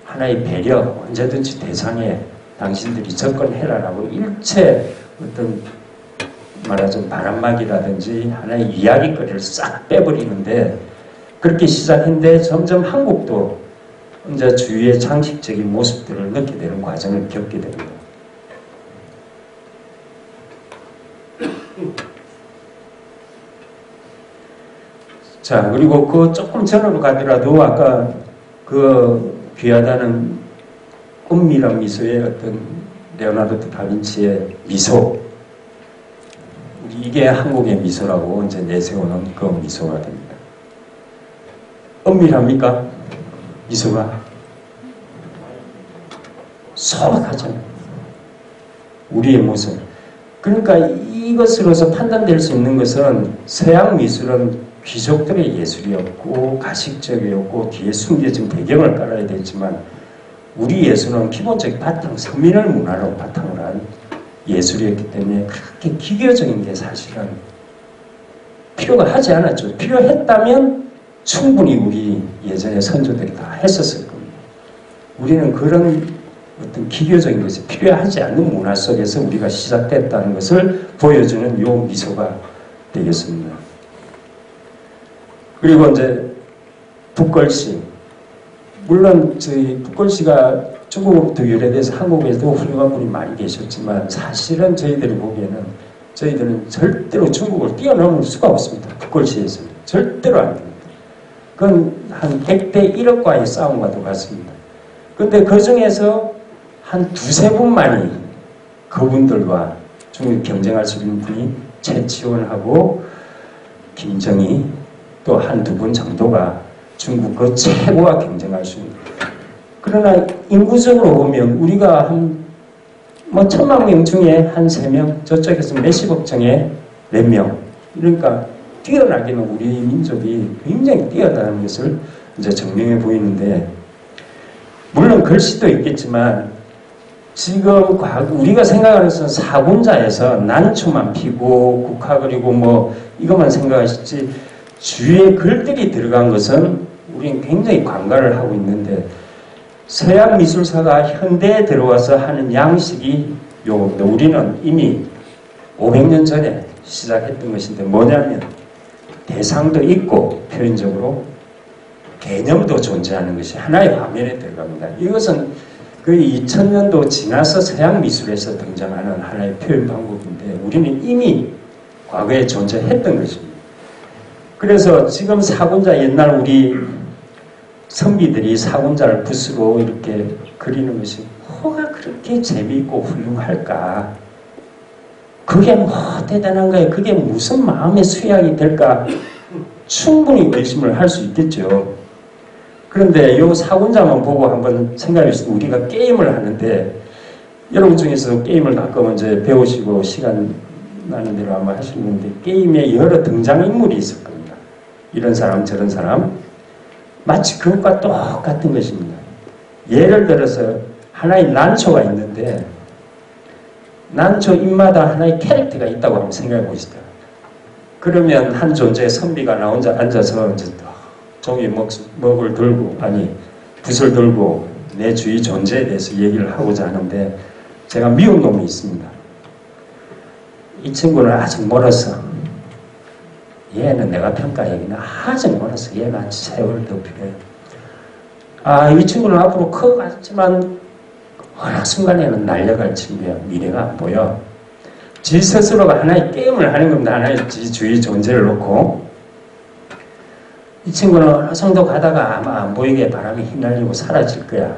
하나의 배려, 언제든지 대상에 당신들이 접근해라라고 일체 어떤 말하자면 바람막이라든지 하나의 이야기거리를 싹 빼버리는데 그렇게 시작했는데 점점 한국도 이제 주위의 장식적인 모습들을 넣게 되는 과정을 겪게 됩니다. 자, 그리고 그 조금 전으로 가더라도 아까 그 귀하다는 은밀한 미소의 어떤 레오나르도 다빈치의 미소 이게 한국의 미소라고 이제 내세우는 그 미소가 됩니다. 은밀합니까? 미소가 소박하잖아요. 우리의 모습. 그러니까 이것으로서 판단될 수 있는 것은 서양 미술은 귀족들의 예술이었고 가식적이었고 뒤에 숨겨진 배경을 깔아야 되지만 우리 예술은 기본적인 바탕, 서민을 문화로 바탕으로 한 예술이었기 때문에 그렇게 기교적인 게 사실은 필요가 하지 않았죠. 필요했다면 충분히 우리 예전에 선조들이 다 했었을 겁니다. 우리는 그런 어떤 기교적인 것이 필요하지 않는 문화 속에서 우리가 시작됐다는 것을 보여주는 요 미소가 되겠습니다. 그리고 이제 북걸시. 물론 저희 북걸시가 중국으로부터 유래돼서 한국에도 훌륭한 분이 많이 계셨지만 사실은 저희들이 보기에는 저희들은 절대로 중국을 뛰어넘을 수가 없습니다. 북걸시에서는. 절대로 안 됩니다. 그건 한 100대 1억과의 싸움과도 같습니다. 그런데 그 중에서 한 두세 분만이 그분들과 중국 경쟁할 수 있는 분이 최치원하고 김정희 또 한두 분 정도가 중국 그 최고와 경쟁할 수 있는. 그러나 인구적으로 보면 우리가 한 뭐 1000만 명 중에 한 3명, 저쪽에서 몇십억 중에 4명. 그러니까 뛰어나기는 우리 민족이 굉장히 뛰어나다는 것을 이제 증명해 보이는데, 물론 글씨도 있겠지만 지금 우리가 생각하는 것은 사군자에서 난초만 피고 국화 그리고 뭐 이것만 생각하시지 주위에 글들이 들어간 것은 우리는 굉장히 관가를 하고 있는데, 서양 미술사가 현대에 들어와서 하는 양식이 요겁니다. 우리는 이미 500년 전에 시작했던 것인데 뭐냐면 대상도 있고 표현적으로 개념도 존재하는 것이 하나의 화면에 들어갑니다. 이것은 거의 2000년도 지나서 서양 미술에서 등장하는 하나의 표현 방법인데 우리는 이미 과거에 존재했던 것입니다. 그래서 지금 사군자, 옛날 우리 선비들이 사군자를 붓으로 이렇게 그리는 것이 뭐가 그렇게 재미있고 훌륭할까? 그게 뭐 대단한 거예요? 그게 무슨 마음의 수양이 될까? 충분히 의심을 할 수 있겠죠. 그런데 이 사군자만 보고 한번 생각해 보시면 우리가 게임을 하는데 여러분 중에서 게임을 가끔 이제 배우시고 시간 나는 대로 아마 하시는데 게임에 여러 등장인물이 있을 겁니다. 이런 사람 저런 사람 마치 그것과 똑같은 것입니다. 예를 들어서 하나의 난초가 있는데 난초 잎마다 하나의 캐릭터가 있다고 한번 생각해 보시다. 그러면 한 존재의 선비가 나 혼자 앉아서 종이 먹을 들고 아니 붓을 들고 내 주위 존재에 대해서 얘기를 하고자 하는데 제가 미운 놈이 있습니다. 이 친구는 아직 멀었어. 얘는 내가 평가하기는 아직 멀었어. 얘는 아직 세월이 더 필요해. 아, 이 친구는 앞으로 커갔지만 어느 순간에는 날려갈 친구야. 미래가 안 보여. 지 스스로가 하나의 게임을 하는 겁니다. 하나의 지 주위 존재를 놓고 이 친구는 어느 정도 가다가 아마 안 보이게 바람이 휘날리고 사라질 거야.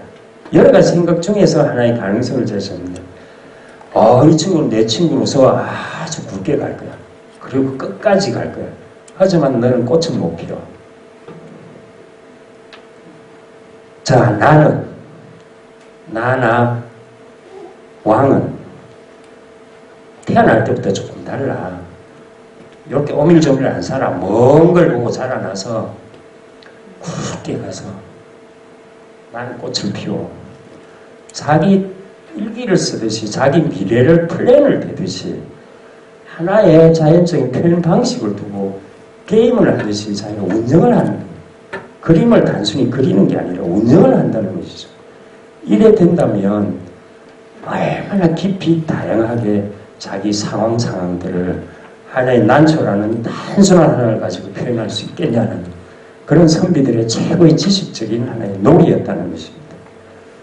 여러 가지 생각 중에서 하나의 가능성을 제시합니다. 이 친구는 내 친구로서 아주 굵게 갈 거야. 그리고 끝까지 갈 거야. 하지만 너는 꽃은 못 피워. 자, 나나 왕은 태어날 때부터 조금 달라. 이렇게 오밀조밀 안 살아. 먼 걸 보고 자라나서 굵게 가서 나는 꽃을 피워. 자기 일기를 쓰듯이 자기 미래를 플랜을 대듯이 하나의 자연적인 표현 방식을 두고 게임을 하듯이 자기가 운영을 하는 거예요. 그림을 단순히 그리는 게 아니라 운영을 한다는 것이죠. 이래 된다면 얼마나 깊이 다양하게 자기 상황들을 하나의 난초라는 단순한 하나를 가지고 표현할 수 있겠냐는 그런 선비들의 최고의 지식적인 하나의 놀이였다는 것입니다.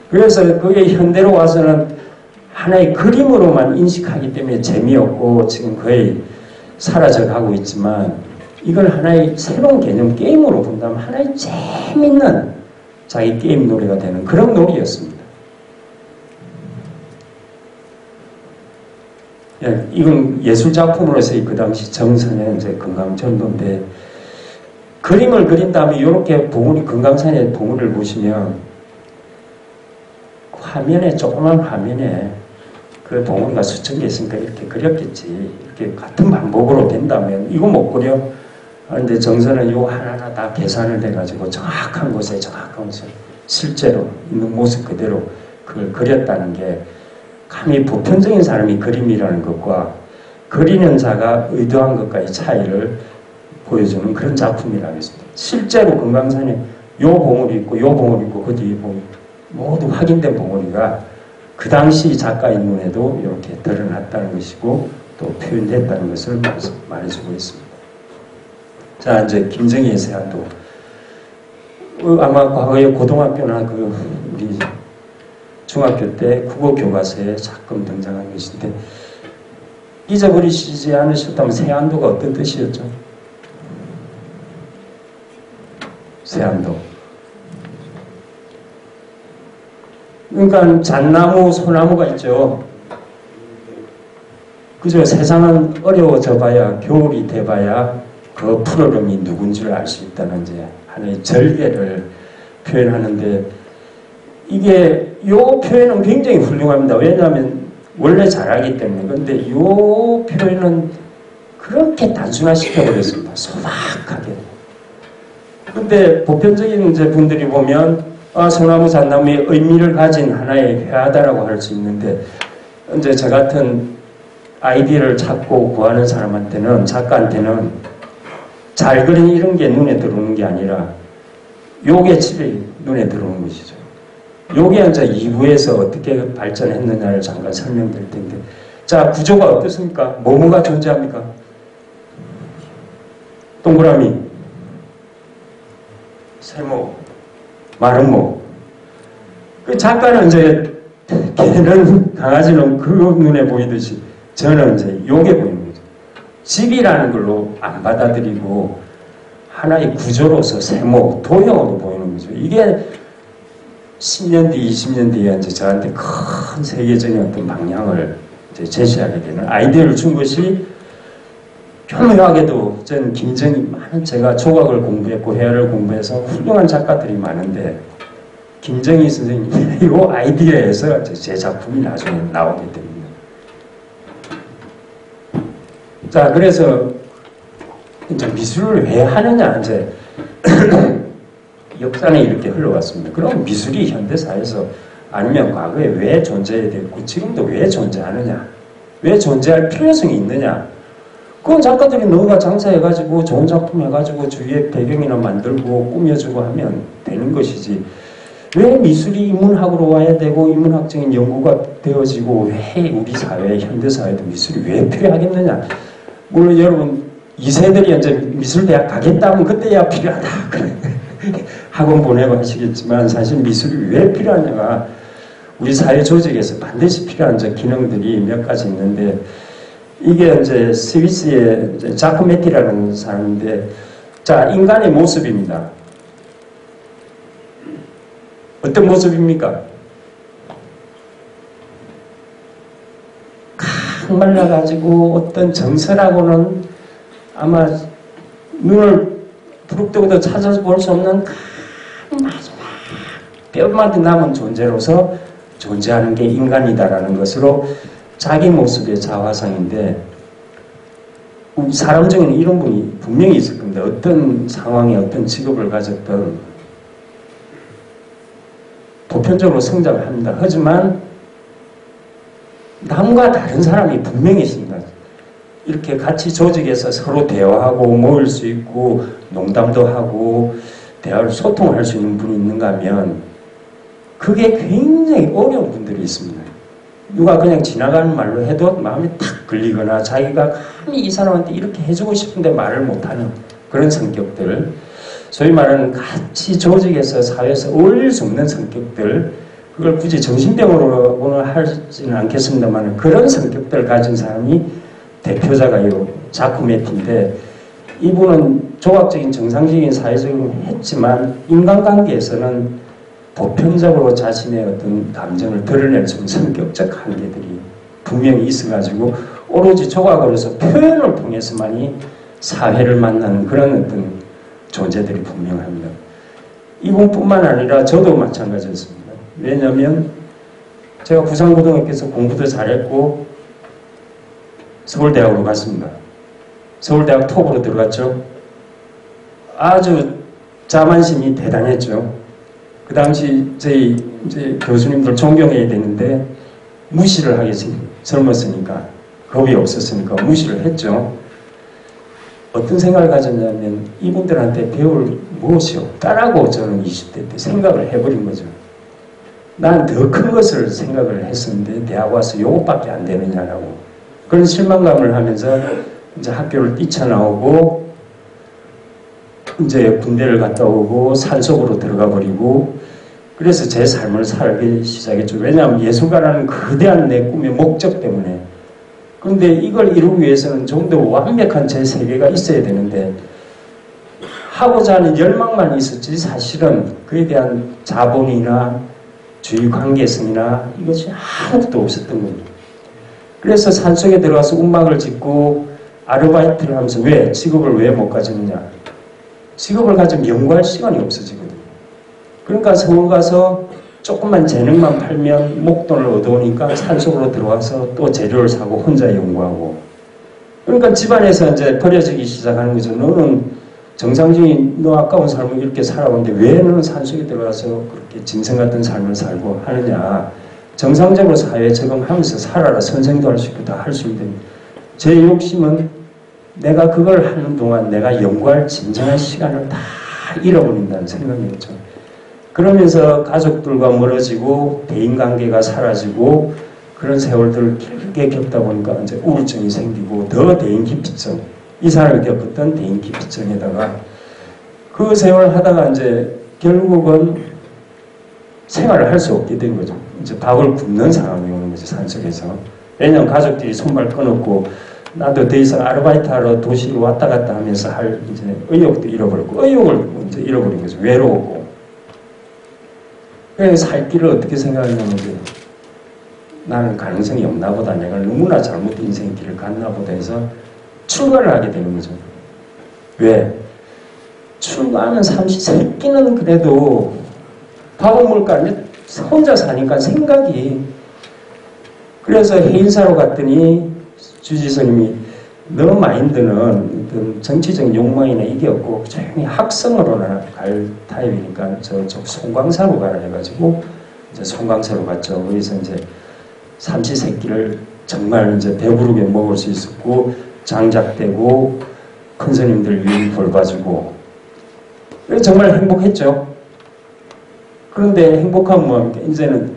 그래서 그게 현대로 와서는 하나의 그림으로만 인식하기 때문에 재미없고 지금 거의 사라져가고 있지만 이걸 하나의 새로운 개념 게임으로 본다면 하나의 재밌는 자기 게임 놀이가 되는 그런 놀이였습니다. 예, 이건 예술작품으로서의 그 당시 정선의 이제 금강전도인데 그림을 그린 다음에 이렇게 봉우리, 금강산의 봉우리를 보시면 화면에, 조그만 화면에 그 봉우리가 수천 개 있으니까 이렇게 그렸겠지. 이렇게 같은 반복으로 된다면 이거 못 그려? 그런데 정선은 요 하나하나 다 계산을 해가지고 정확한 곳에 실제로 있는 모습 그대로 그걸 그렸다는 게 감히 보편적인 사람이 그림이라는 것과 그리는 자가 의도한 것과의 차이를 보여주는 그런 작품이라고 했습니다. 실제로 금강산에 요 봉우리 있고 요 봉우리 있고 그 뒤에 봉우리 모두 확인된 봉우리가 그 당시 작가의 눈에도 이렇게 드러났다는 것이고 또 표현됐다는 것을 말해주고 있습니다. 자, 이제 김정희의 세안도 아마 과거에 고등학교나 우리 중학교 때 국어 교과서에 가끔 등장한 것인데 잊어버리시지 않으셨다면 세안도가 어떤 뜻이었죠? 세안도. 그러니까 잣나무, 소나무가 있죠. 그저 세상은 어려워져 봐야 겨울이 돼봐야 그 푸르름이 누군지를 알 수 있다는 이제 하나의 절개를 표현하는데 이게 요 표현은 굉장히 훌륭합니다. 왜냐하면 원래 잘하기 때문에. 그런데 요 표현은 그렇게 단순화시켜버렸습니다. 소박하게. 근데 보편적인 이제 분들이 보면 소나무 잣나무의 의미를 가진 하나의 회화다라고 할 수 있는데 이제 저 같은 아이디어를 찾고 구하는 사람한테는 작가한테는 잘 그린 이런 게 눈에 들어오는 게 아니라 요게 집에 눈에 들어오는 것이죠. 요게 이제 2부에서 어떻게 발전했느냐를 잠깐 설명드릴 텐데 자 구조가 어떻습니까? 뭐가 존재합니까? 동그라미, 세모, 마름모. 그 작가는 이제 개는 강아지는 그 눈에 보이듯이 저는 이제 요게 보이는 거죠. 집이라는 걸로 안 받아들이고 하나의 구조로서 세모, 도형으로 보이는 거죠. 이게 10년 뒤, 20년 뒤에 이제 저한테 큰 세계적인 어떤 방향을 이제 제시하게 되는 아이디어를 준 것이 교묘하게도 저는 김정희 많은 제가 조각을 공부했고 회화를 공부해서 훌륭한 작가들이 많은데 김정희 선생님의 이 아이디어에서 제 작품이 나중에 나오게 됩니다. 자, 그래서 이제 미술을 왜 하느냐 이제 역사는 이렇게 흘러왔습니다. 그럼 미술이 현대사에서 아니면 과거에 왜 존재해야 됐고 지금도 왜 존재하느냐? 왜 존재할 필요성이 있느냐? 그건 작가들이 너가 장사해가지고 좋은 작품 해가지고 주위에 배경이나 만들고 꾸며주고 하면 되는 것이지 왜 미술이 인문학으로 와야 되고 인문학적인 연구가 되어지고 왜 우리 사회, 현대사회도 미술이 왜 필요하겠느냐? 물론 여러분 2세들이 이제 미술대학 가겠다 하면 그때야 필요하다 학원 보내고 하시겠지만 사실 미술이 왜 필요하냐가 우리 사회 조직에서 반드시 필요한 기능들이 몇 가지 있는데 이게 이제 스위스의 이제 자코메티라는 사람인데 자 인간의 모습입니다. 어떤 모습입니까? 강말라가지고 어떤 정서라고는 아마 눈을 부릅뜨고도 찾아볼 수 없는 마지막 뼈마디 남은 존재로서 존재하는 게 인간이다라는 것으로 자기 모습의 자화상인데 사람 중에는 이런 분이 분명히 있을 겁니다. 어떤 상황에 어떤 직업을 가졌던 보편적으로 성장을 합니다. 하지만 남과 다른 사람이 분명히 있습니다. 이렇게 같이 조직에서 서로 대화하고 모일 수 있고 농담도 하고 대화를 소통할 수 있는 분이 있는가 하면 그게 굉장히 어려운 분들이 있습니다. 누가 그냥 지나가는 말로 해도 마음에 탁 걸리거나 자기가 감히 이 사람한테 이렇게 해주고 싶은데 말을 못하는 그런 성격들 소위 말하는 같이 조직에서 사회에서 어울릴 수 없는 성격들 그걸 굳이 정신병으로는 하지는 않겠습니다만 그런 성격들을 가진 사람이 대표자가 이 자코메티인데 이분은 조각적인 정상적인 사회적인 했지만 인간관계에서는 보편적으로 자신의 어떤 감정을 드러낼 수 있는 성격적 한계들이 분명히 있어가지고 오로지 조각으로서 표현을 통해서만이 사회를 만나는 그런 어떤 존재들이 분명합니다. 이분뿐만 아니라 저도 마찬가지였습니다. 왜냐하면 제가 부산고등학교에서 공부도 잘했고 서울대학으로 갔습니다. 서울대학 톱으로 들어갔죠. 아주 자만심이 대단했죠. 그 당시 저희 이제 교수님들 존경해야 되는데 무시를 하게 젊었으니까 겁이 없었으니까 무시를 했죠. 어떤 생각을 가졌냐면 이분들한테 배울 무엇이 없다라고 저는 20대 때 생각을 해버린 거죠. 난 더 큰 것을 생각을 했었는데 대학 와서 요것밖에 안 되느냐라고 그런 실망감을 하면서 이제 학교를 뛰쳐나오고 이제 군대를 갔다 오고 산속으로 들어가 버리고 그래서 제 삶을 살기 시작했죠. 왜냐하면 예술가라는 거대한 내 꿈의 목적 때문에. 그런데 이걸 이루기 위해서는 좀 더 완벽한 제 세계가 있어야 되는데 하고자 하는 열망만 있었지 사실은 그에 대한 자본이나 주의 관계성이나 이것이 아무것도 없었던 겁니다. 그래서 산속에 들어가서 움막을 짓고 아르바이트를 하면서 왜? 직업을 왜 못 가지느냐? 직업을 가지면 연구할 시간이 없어지거든요. 그러니까 서울 가서 조금만 재능만 팔면 목돈을 얻어오니까 산속으로 들어와서 또 재료를 사고 혼자 연구하고. 그러니까 집안에서 이제 버려지기 시작하는 거죠. 너는 정상적인 너 아까운 삶을 이렇게 살아오는데 왜 너는 산속에 들어가서 그렇게 짐승 같은 삶을 살고 하느냐. 정상적으로 사회에 적응하면서 살아라. 선생도 할 수 있고 다 할 수 있는. 제 욕심은 내가 그걸 하는 동안 내가 연구할 진정한 시간을 다 잃어버린다는 생각이었죠. 그러면서 가족들과 멀어지고 대인관계가 사라지고 그런 세월들을 길게 겪다 보니까 이제 우울증이 생기고 더 대인기피증, 이 사람이 겪었던 대인기피증에다가 그 세월 하다가 이제 결국은 생활을 할 수 없게 된 거죠. 이제 밥을 굶는 상황이 오는 거죠, 산속에서. 왜냐하면 가족들이 손발 끊었고 나도 더 이상 아르바이트 하러 도시로 왔다 갔다 하면서 할 이제 의욕도 잃어버렸고 의욕을 이제 잃어버린 거죠. 외로웠고. 그래서 살 길을 어떻게 생각하냐면 나는 가능성이 없나 보다. 내가 너무나 잘못된 인생 길을 갔나 보다 해서 출가를 하게 되는 거죠. 왜? 출가하는 삼시세끼는 그래도 밥은 뭘까? 혼자 사니까 생각이. 그래서 해인사로 갔더니 주지스님이 너 마인드는 어떤 정치적 욕망이나 이게 없고 조용히 학성으로나 갈 타입이니까 저쪽 송광사로 가라 해가지고 이제 송광사로 갔죠. 거기서 이제 삼시세끼를 정말 이제 배부르게 먹을 수 있었고 장작되고 큰 스님들 유의 돌봐주고 정말 행복했죠. 그런데 행복한 뭐 이제는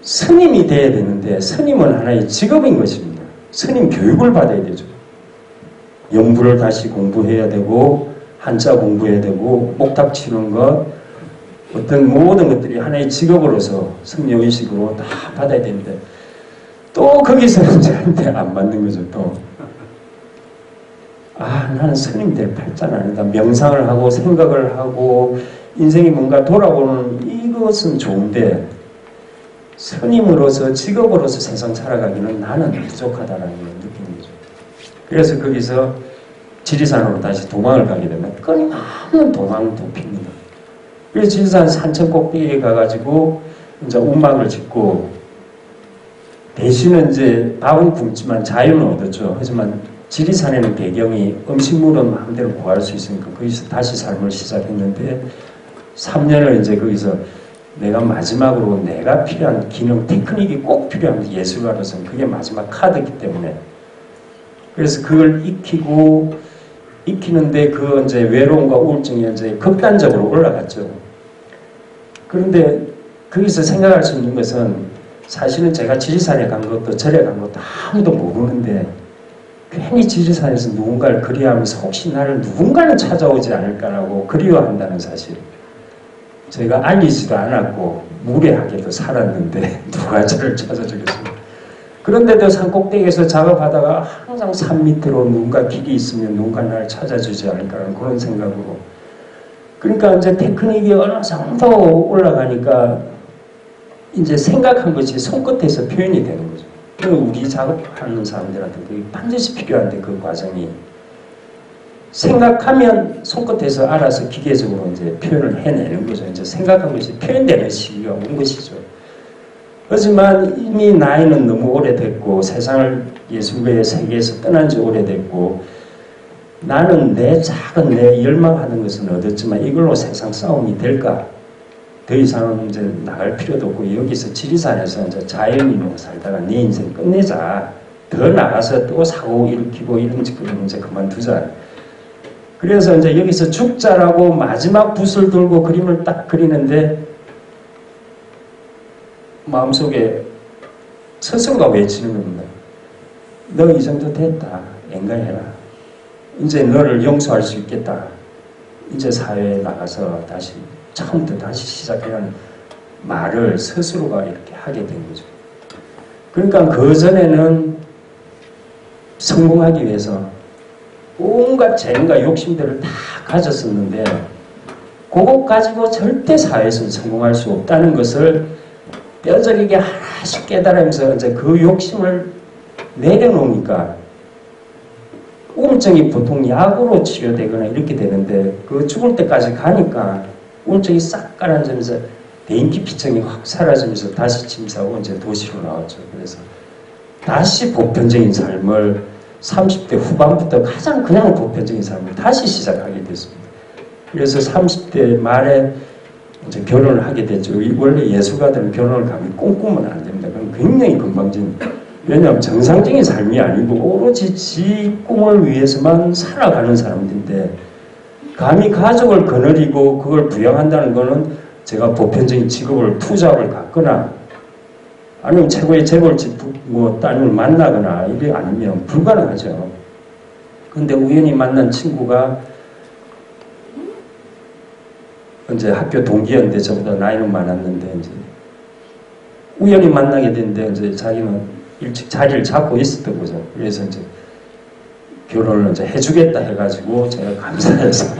스님이 돼야 되는데 스님은 하나의 직업인 것입니다. 스님 교육을 받아야 되죠. 연부를 다시 공부해야 되고 한자 공부해야 되고 목탁 치는 것 어떤 모든 것들이 하나의 직업으로서 승려의식으로 다 받아야 되는데 또 거기서는 저한테 안 맞는 거죠. 또 나는 스님 될 팔자는 아니다. 명상을 하고 생각을 하고 인생이 뭔가 돌아보는 이것은 좋은데 스님으로서 직업으로서 세상 살아가기는 나는 부족하다는 걸 느끼는 거죠. 그래서 거기서 지리산으로 다시 도망을 가게 되면 끊임없는 도망을 핍니다. 그래서 지리산 산천 꼭대기에 가가지고 이제 움막을 짓고 대신은 이제 밥은 굶지만 자유는 얻었죠. 하지만 지리산에는 배경이 음식물은 마음대로 구할 수 있으니까 거기서 다시 삶을 시작했는데 3년을 이제 거기서 내가 마지막으로 내가 필요한 기능, 테크닉이 꼭 필요한 예술가로서는 그게 마지막 카드이기 때문에 그래서 그걸 익히는데 그 이제 외로움과 우울증이 이제 극단적으로 올라갔죠. 그런데 거기서 생각할 수 있는 것은 사실은 제가 지리산에 간 것도 절에 간 것도 아무도 모르는데 괜히 지리산에서 누군가를 그리워하면서 혹시 나를 누군가는 찾아오지 않을까라고 그리워한다는 사실. 제가 알리지도 않았고 무례하게도 살았는데 누가 저를 찾아주겠습니까? 그런데도 산꼭대기에서 작업하다가 항상 산 밑으로 누군가 길이 있으면 누군가 나를 찾아주지 않을까라는 그런 생각으로 그러니까 이제 테크닉이 어느 정도 올라가니까 이제 생각한 것이 손끝에서 표현이 되는 거죠. 우리 작업하는 사람들한테 반드시 필요한데 그 과정이 생각하면 손끝에서 알아서 기계적으로 이제 표현을 해내는 거죠. 이제 생각한 것이 표현되는 시기가 온 것이죠. 하지만 이미 나이는 너무 오래됐고 세상을 예술가의 세계에서 떠난 지 오래됐고 나는 내 작은 내 열망하는 것은 얻었지만 이걸로 세상 싸움이 될까? 더 이상은 이제 나갈 필요도 없고 여기서 지리산에서 이제 자연인으로 살다가 내 인생 끝내자. 더 나가서 또 사고 일으키고 이런 짓거리는 이제 그만두자. 그래서 이제 여기서 죽자라고 마지막 붓을 들고 그림을 딱 그리는데 마음속에 스스로가 외치는 겁니다. 너 이 정도 됐다. 엔간해라. 이제 너를 용서할 수 있겠다. 이제 사회에 나가서 다시 처음부터 다시 시작하는 말을 스스로가 이렇게 하게 된 거죠. 그러니까 그 전에는 성공하기 위해서 온갖 재능과 욕심들을 다 가졌었는데 그것 가지고 절대 사회에서 성공할 수 없다는 것을 뼈저리게 하나씩 깨달으면서 이제 그 욕심을 내려놓으니까 우울증이 보통 약으로 치료되거나 이렇게 되는데 그 죽을 때까지 가니까 우울증이 싹 가라앉으면서 대인기피증이 확 사라지면서 다시 침사하고 이제 도시로 나왔죠. 그래서 다시 보편적인 삶을 30대 후반부터 가장 그냥 보편적인 삶을 다시 시작하게 됐습니다. 그래서 30대 말에 이제 결혼을 하게 됐죠. 원래 예술가들은 결혼을 가면 꿈꾸면 안 됩니다. 그건 굉장히 건방진. 왜냐하면 정상적인 삶이 아니고 오로지 지 꿈을 위해서만 살아가는 사람들인데 감히 가족을 거느리고 그걸 부양한다는 것은 제가 보편적인 직업을 투잡을 갖거나 아니면 최고의 재벌집 뭐 따님을 만나거나 이게 아니면 불가능하죠. 근데 우연히 만난 친구가 이제 학교 동기였는데 저보다 나이는 많았는데 이제 우연히 만나게 됐는데 이제 자기는 일찍 자리를 잡고 있었던 거죠. 그래서 이제 결혼을 이제 해주겠다 해가지고 제가 감사해서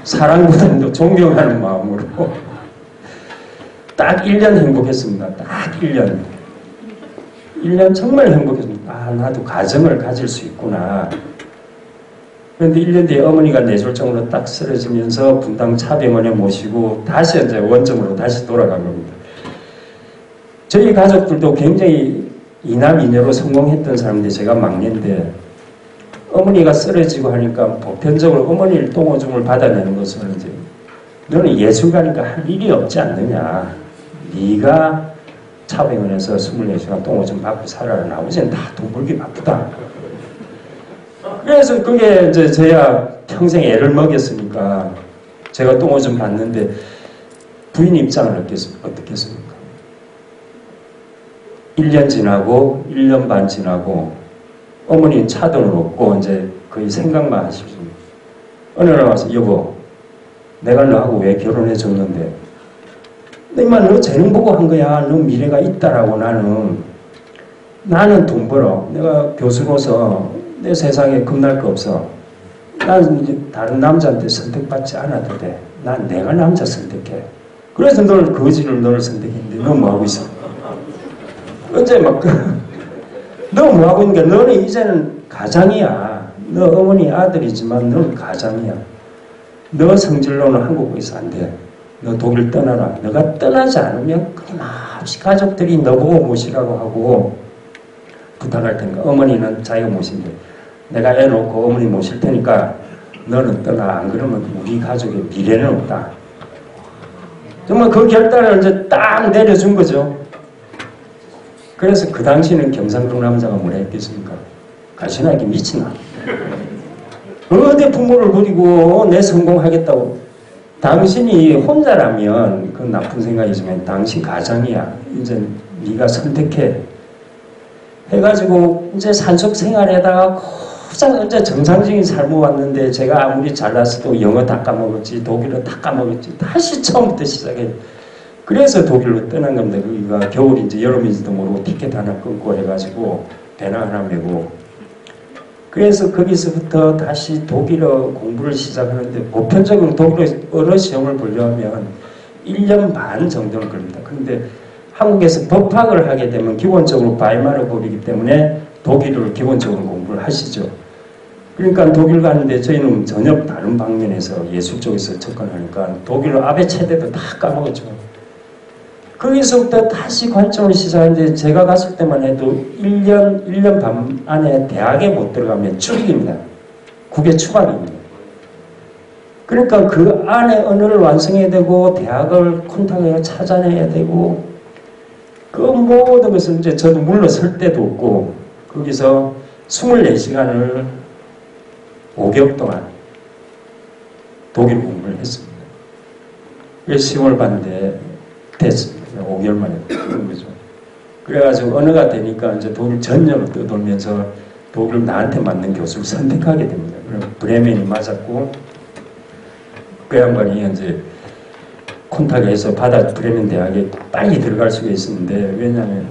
사랑보다는 존경하는 마음으로 딱 1년 행복했습니다. 딱 1년. 1년 정말 행복했습니다. 아, 나도 가정을 가질 수 있구나. 그런데 1년 뒤에 어머니가 뇌졸중으로 딱 쓰러지면서 분당 차병원에 모시고 다시 이제 원점으로 다시 돌아간 겁니다. 저희 가족들도 굉장히 이남이녀로 성공했던 사람인데 제가 막내인데 어머니가 쓰러지고 하니까 보편적으로 어머니를 똥오줌을 받아내는 것은 이제 너는 예술가니까 할 일이 없지 않느냐. 네가 차병원에서 24시간 똥오줌 받고 살아라. 나머지는 다 돈 벌기 바쁘다. 그래서 그게 이제 저야 평생 애를 먹였으니까 제가 똥오줌 받는데 부인 입장을 어떻겠습니까? 1년 지나고 1년 반 지나고 어머니 차돈을 얻고 이제 거의 생각만 하십니다. 어느 날 와서 여보 내가 너하고 왜 결혼해 줬는데 너 재능 보고 한 거야. 너 미래가 있다라고 나는 돈 벌어. 내가 교수로서 내 세상에 겁날 거 없어. 난 이제 다른 남자한테 선택받지 않아도 돼. 난 내가 남자 선택해. 그래서 너를 선택했는데 너 뭐하고 있어? 언제 막 너 뭐하고 있는 게 너는 이제는 가장이야. 너 어머니 아들이지만 너는 가장이야. 너 성질로는 한국에서 안 돼. 너 독일 떠나라. 너가 떠나지 않으면 끊임없이 가족들이 너 보고 모시라고 하고 부탁할 테니까 어머니는 자기가 모신대. 내가 애 놓고 어머니 모실 테니까 너는 떠나. 안 그러면 우리 가족의 미래는 없다. 정말 그 결단을 이제 딱 내려준 거죠. 그래서 그 당시는 경상도 남자가 뭐라 했겠습니까? 가시나게 미치나. 어디 부모를 버리고 내 성공하겠다고. 당신이 혼자라면 그건 나쁜 생각이지만 당신 가장이야. 이제 네가 선택해. 해가지고 이제 산속 생활에다가 고작 이제 정상적인 삶을 왔는데 제가 아무리 잘났어도 영어 다 까먹었지 독일어 다 까먹었지 다시 처음부터 시작해. 그래서 독일로 떠난 겁니다. 그가 겨울인지 여름인지도 모르고 티켓 하나 끊고 해가지고 배낭 하나 메고 그래서 거기서부터 다시 독일어 공부를 시작하는데 보편적으로 독일어 시험을 보려면 1년 반 정도는 걸립니다. 그런데 한국에서 법학을 하게 되면 기본적으로 바이마르 법이기 때문에 독일어를 기본적으로 공부를 하시죠. 그러니까 독일 가는데 저희는 전혀 다른 방면에서 예술 쪽에서 접근하니까 독일어 아베 체대도 다 까먹었죠. 거기서부터 다시 관점을 시작하는데 제가 갔을 때만 해도 1년 반 안에 대학에 못 들어가면 추락입니다. 국외 추락입니다. 그러니까 그 안에 언어를 완성해야 되고 대학을 콘탁해서 찾아내야 되고 그 모든 것을 이제 저도 물러설 때도 없고 거기서 24시간을 5개월 동안 독일 공부를 했습니다. 그래서 시험을 봤는데 됐습니다. 5개월 만에 그런 거죠. 그래가지고 언어가 되니까 이제 독일 전역을 떠돌면서 독일 나한테 맞는 교수를 선택하게 됩니다. 그럼 브레멘이 맞았고 그 양반이 이제 콘탁해서 브레멘 대학에 빨리 들어갈 수가 있었는데 왜냐하면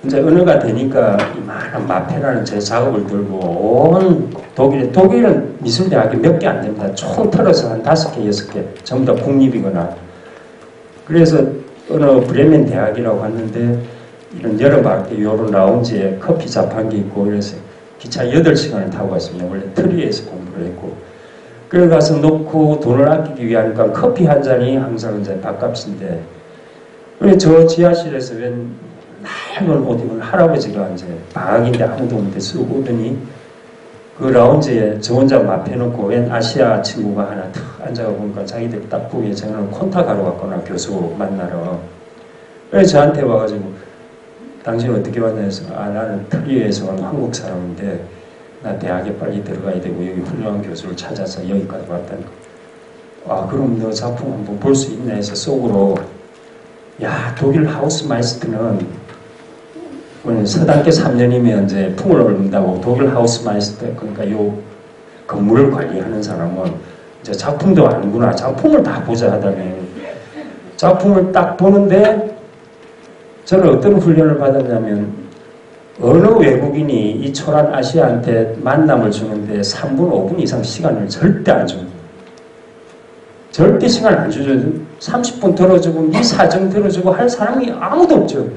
이제 언어가 되니까 이만한 마페라는 제 작업을 들고 온 독일은 미술대학이 몇 개 안 됩니다. 총 털어서 한 5개, 6개 전부 다 국립이거나 그래서 어느 브레멘 대학이라고 왔는데 이런 여름방학 때 요런 라운지에 커피 자판기 있고 그래서 기차 8시간을 타고 갔습니다. 원래 트리에서 공부를 했고. 그래 가서 놓고 돈을 아끼기 위하니까 커피 한 잔이 항상 이제 밥값인데, 그래 저 지하실에서 웬 낡은 옷 입은 할아버지가 이제 방학인데 아무도 없는데 쓰고 오더니 그 라운지에 저 혼자 마패놓고 웬 아시아 친구가 하나 탁 앉아가 보니까 자기들 딱 보기에 저는 콘타 가러 갔거나 교수 만나러. 그래서 저한테 와가지고 당신 어떻게 왔냐 해서 나는 트리에서 온 한국 사람인데 나 대학에 빨리 들어가야 되고 여기 훌륭한 교수를 찾아서 여기까지 왔다니까. 그럼 너 작품 한번 볼 수 있나 해서 속으로 야 독일 하우스 마이스터는 서당계 3년이면 이제 풍을 얻는다고 독일 하우스 마이스터 그러니까 요 건물을 관리하는 사람은 이제 작품도 아는구나. 작품을 다 보자 하다니 작품을 딱 보는데 저는 어떤 훈련을 받았냐면 어느 외국인이 이 초란 아시아한테 만남을 주는데 3분, 5분 이상 시간을 절대 안 줍니다. 절대 시간 안 주죠. 30분 들어주고 이 사정 들어주고 할 사람이 아무도 없죠.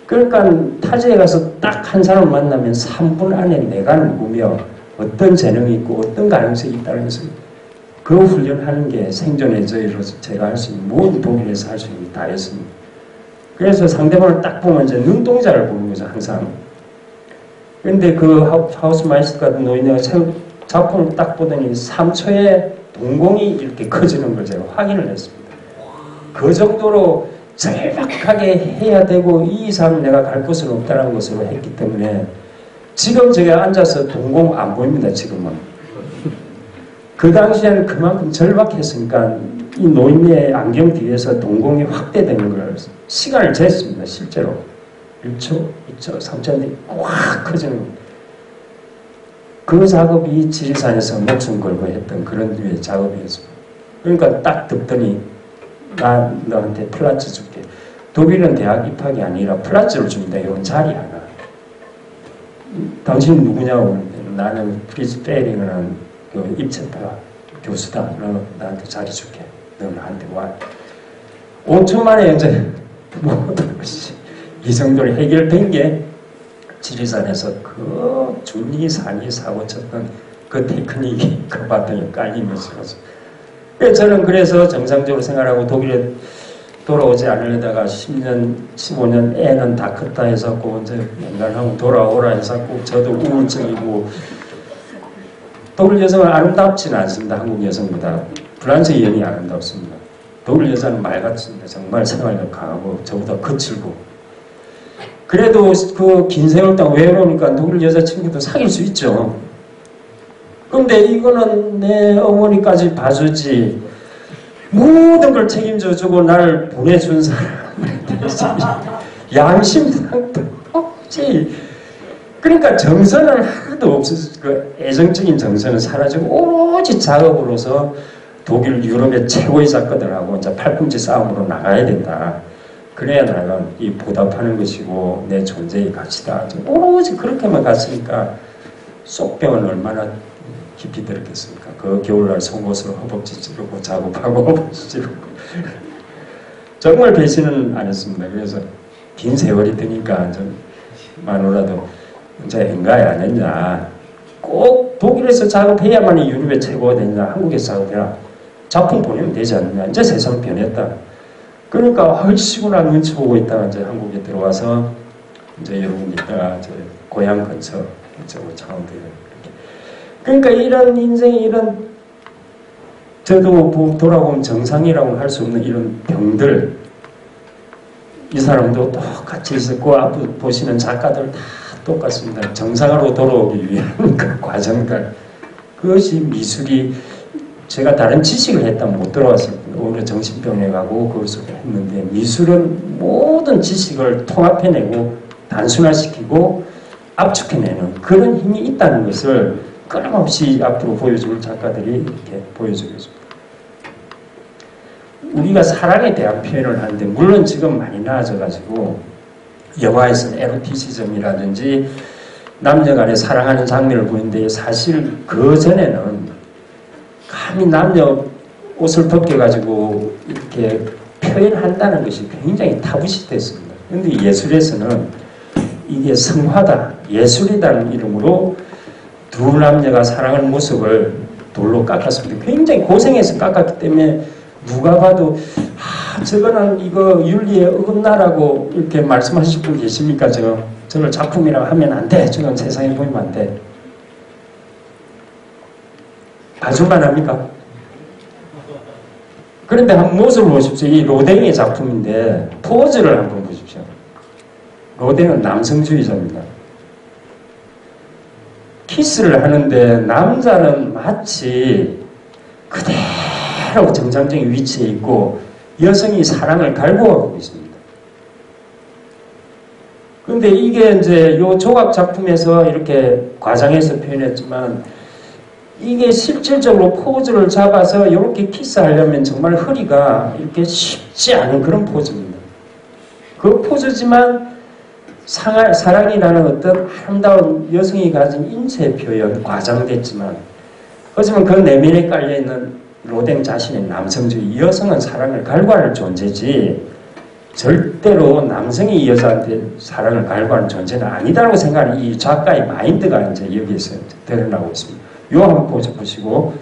그러니까 타지에 가서 딱 한 사람 만나면 3분 안에 내가 누구며 어떤 재능이 있고 어떤 가능성이 있다는 것을 그 훈련하는 게 생존의 저희로서 제가 할 수 있는 모든 독일에서 할 수 있는 다 했습니다. 그래서 상대방을 딱 보면 이제 눈동자를 보는 거죠, 항상. 그런데 그 하우스 마이스터 같은 노인네가 작품을 딱 보더니 3초에 동공이 이렇게 커지는 걸 제가 확인을 했습니다. 그 정도로 정확하게 해야 되고 이 이상 내가 갈 곳은 없다는 것으로 했기 때문에 지금 제가 앉아서 동공 안 보입니다. 지금은. 그 당시에는 그만큼 절박했으니까 이 노인의 안경 뒤에서 동공이 확대되는 걸 시간을 쟀습니다. 실제로 1초, 2초, 3초인데 확 커지는 겁니다. 그 작업이 지리산에서 목숨 걸고 했던 그런 류의 작업이었습니다. 그러니까 딱 듣더니 나 너한테 플라츠 줄게. 독일은 대학 입학이 아니라 플라츠를 줍니다. 이건 자리 하나. 당신 누구냐고 나는 프리즈 페링이라는 그 입체파 교수다. 너 나한테 자리 줄게. 너 나한테 와. 5초 만에 이제 모든 것이 이 정도로 해결된 게 지리산에서 그 준이 산이 사고 쳤던 그 테크닉이 그 바탕에 깔리면서 저는 그래서 정상적으로 생활하고 독일에 돌아오지 않으려다가 10년, 15년 애는 다 컸다 해서 이제 연간하고 돌아오라 해서 저도 우울증이고 독일 여성은 아름답지는 않습니다. 한국 여성보다. 프랑스 여인이 아름답습니다. 독일 여자는 맑았습니다. 정말 생활력 강하고 저보다 거칠고. 그래도 그 긴 세월 동안 외로우니까 독일 여자친구도 사귈 수 있죠. 근데 이거는 내 어머니까지 봐주지 모든 걸 책임져 주고 나를 보내준 사람에 대해서 양심상도 없지. 그러니까 정서는 하나도 없어서 그 애정적인 정서는 사라지고 오직 작업으로서 독일 유럽의 최고의 작가들하고 이제 팔꿈치 싸움으로 나가야 된다. 그래야 나가 이 보답하는 것이고 내 존재의 가치다. 오로지 그렇게만 갔으니까 속병은 얼마나 깊이 들었겠습니까? 그 겨울날 송곳으로 허벅지 찌르고 작업하고 허벅지 찌르고 정말 배신은 안 했습니다. 그래서 긴 세월이 드니까 좀 마누라도 이제 행가에 안 했냐. 꼭 독일에서 작업해야만이 유럽의 최고가 되냐. 한국에서 작업해라. 작품 보내면 되지 않느냐. 이제 세상 변했다. 그러니까 헐시구나 눈치 보고 있다가 이제 한국에 들어와서 이제 여러분 이따가 이제 고향 근처 이쪽으로 창원도에 그러니까 이런 인생이 이런 저도 돌아보면 정상이라고 할 수 없는 이런 병들 이 사람도 똑같이 있었고 앞으로 보시는 작가들 다 똑같습니다. 정상으로 돌아오기 위한 그 과정들 그것이 미술이 제가 다른 지식을 했다면 못 들어왔을 거예요. 오히려 정신병에 가고 그것을 했는데 미술은 모든 지식을 통합해내고 단순화시키고 압축해내는 그런 힘이 있다는 것을 끊임없이 앞으로 보여줄 작가들이 이렇게 보여주고 있습니다. 우리가 사랑에 대한 표현을 하는데 물론 지금 많이 나아져가지고 영화에서는 에로티시즘이라든지 남녀 간에 사랑하는 장면을 보이는데 사실 그 전에는 감히 남녀 옷을 벗겨가지고 이렇게 표현한다는 것이 굉장히 타부시됐습니다. 그런데 예술에서는 이게 성화다, 예술이라는 이름으로 두 남녀가 사랑하는 모습을 돌로 깎았습니다. 굉장히 고생해서 깎았기 때문에 누가 봐도 저거는 이거 윤리에 어긋나라고 이렇게 말씀하실 분 계십니까? 저걸 작품이라고 하면 안 돼. 저건 세상에 보이면 안 돼. 봐줄만 합니까? 그런데 한번 모습을 보십시오. 이 로댕의 작품인데 포즈를 한번 보십시오. 로댕은 남성주의자입니다. 키스를 하는데 남자는 마치 그대로 정상적인 위치에 있고 여성이 사랑을 갈구하고 있습니다. 그런데 이게 이제 요 조각 작품에서 이렇게 과장해서 표현했지만 이게 실질적으로 포즈를 잡아서 이렇게 키스하려면 정말 허리가 이렇게 쉽지 않은 그런 포즈입니다. 그 포즈지만 사랑이라는 어떤 아름다운 여성이 가진 인체 표현 과장됐지만 하지만 그 내면에 깔려있는 로댕 자신의 남성주의, 여성은 사랑을 갈구하는 존재지 절대로 남성이 여자한테 사랑을 갈구하는 존재는 아니다라고 생각하는 이 작가의 마인드가 이제 여기에서 드러나고 있습니다. 요 한번 보시고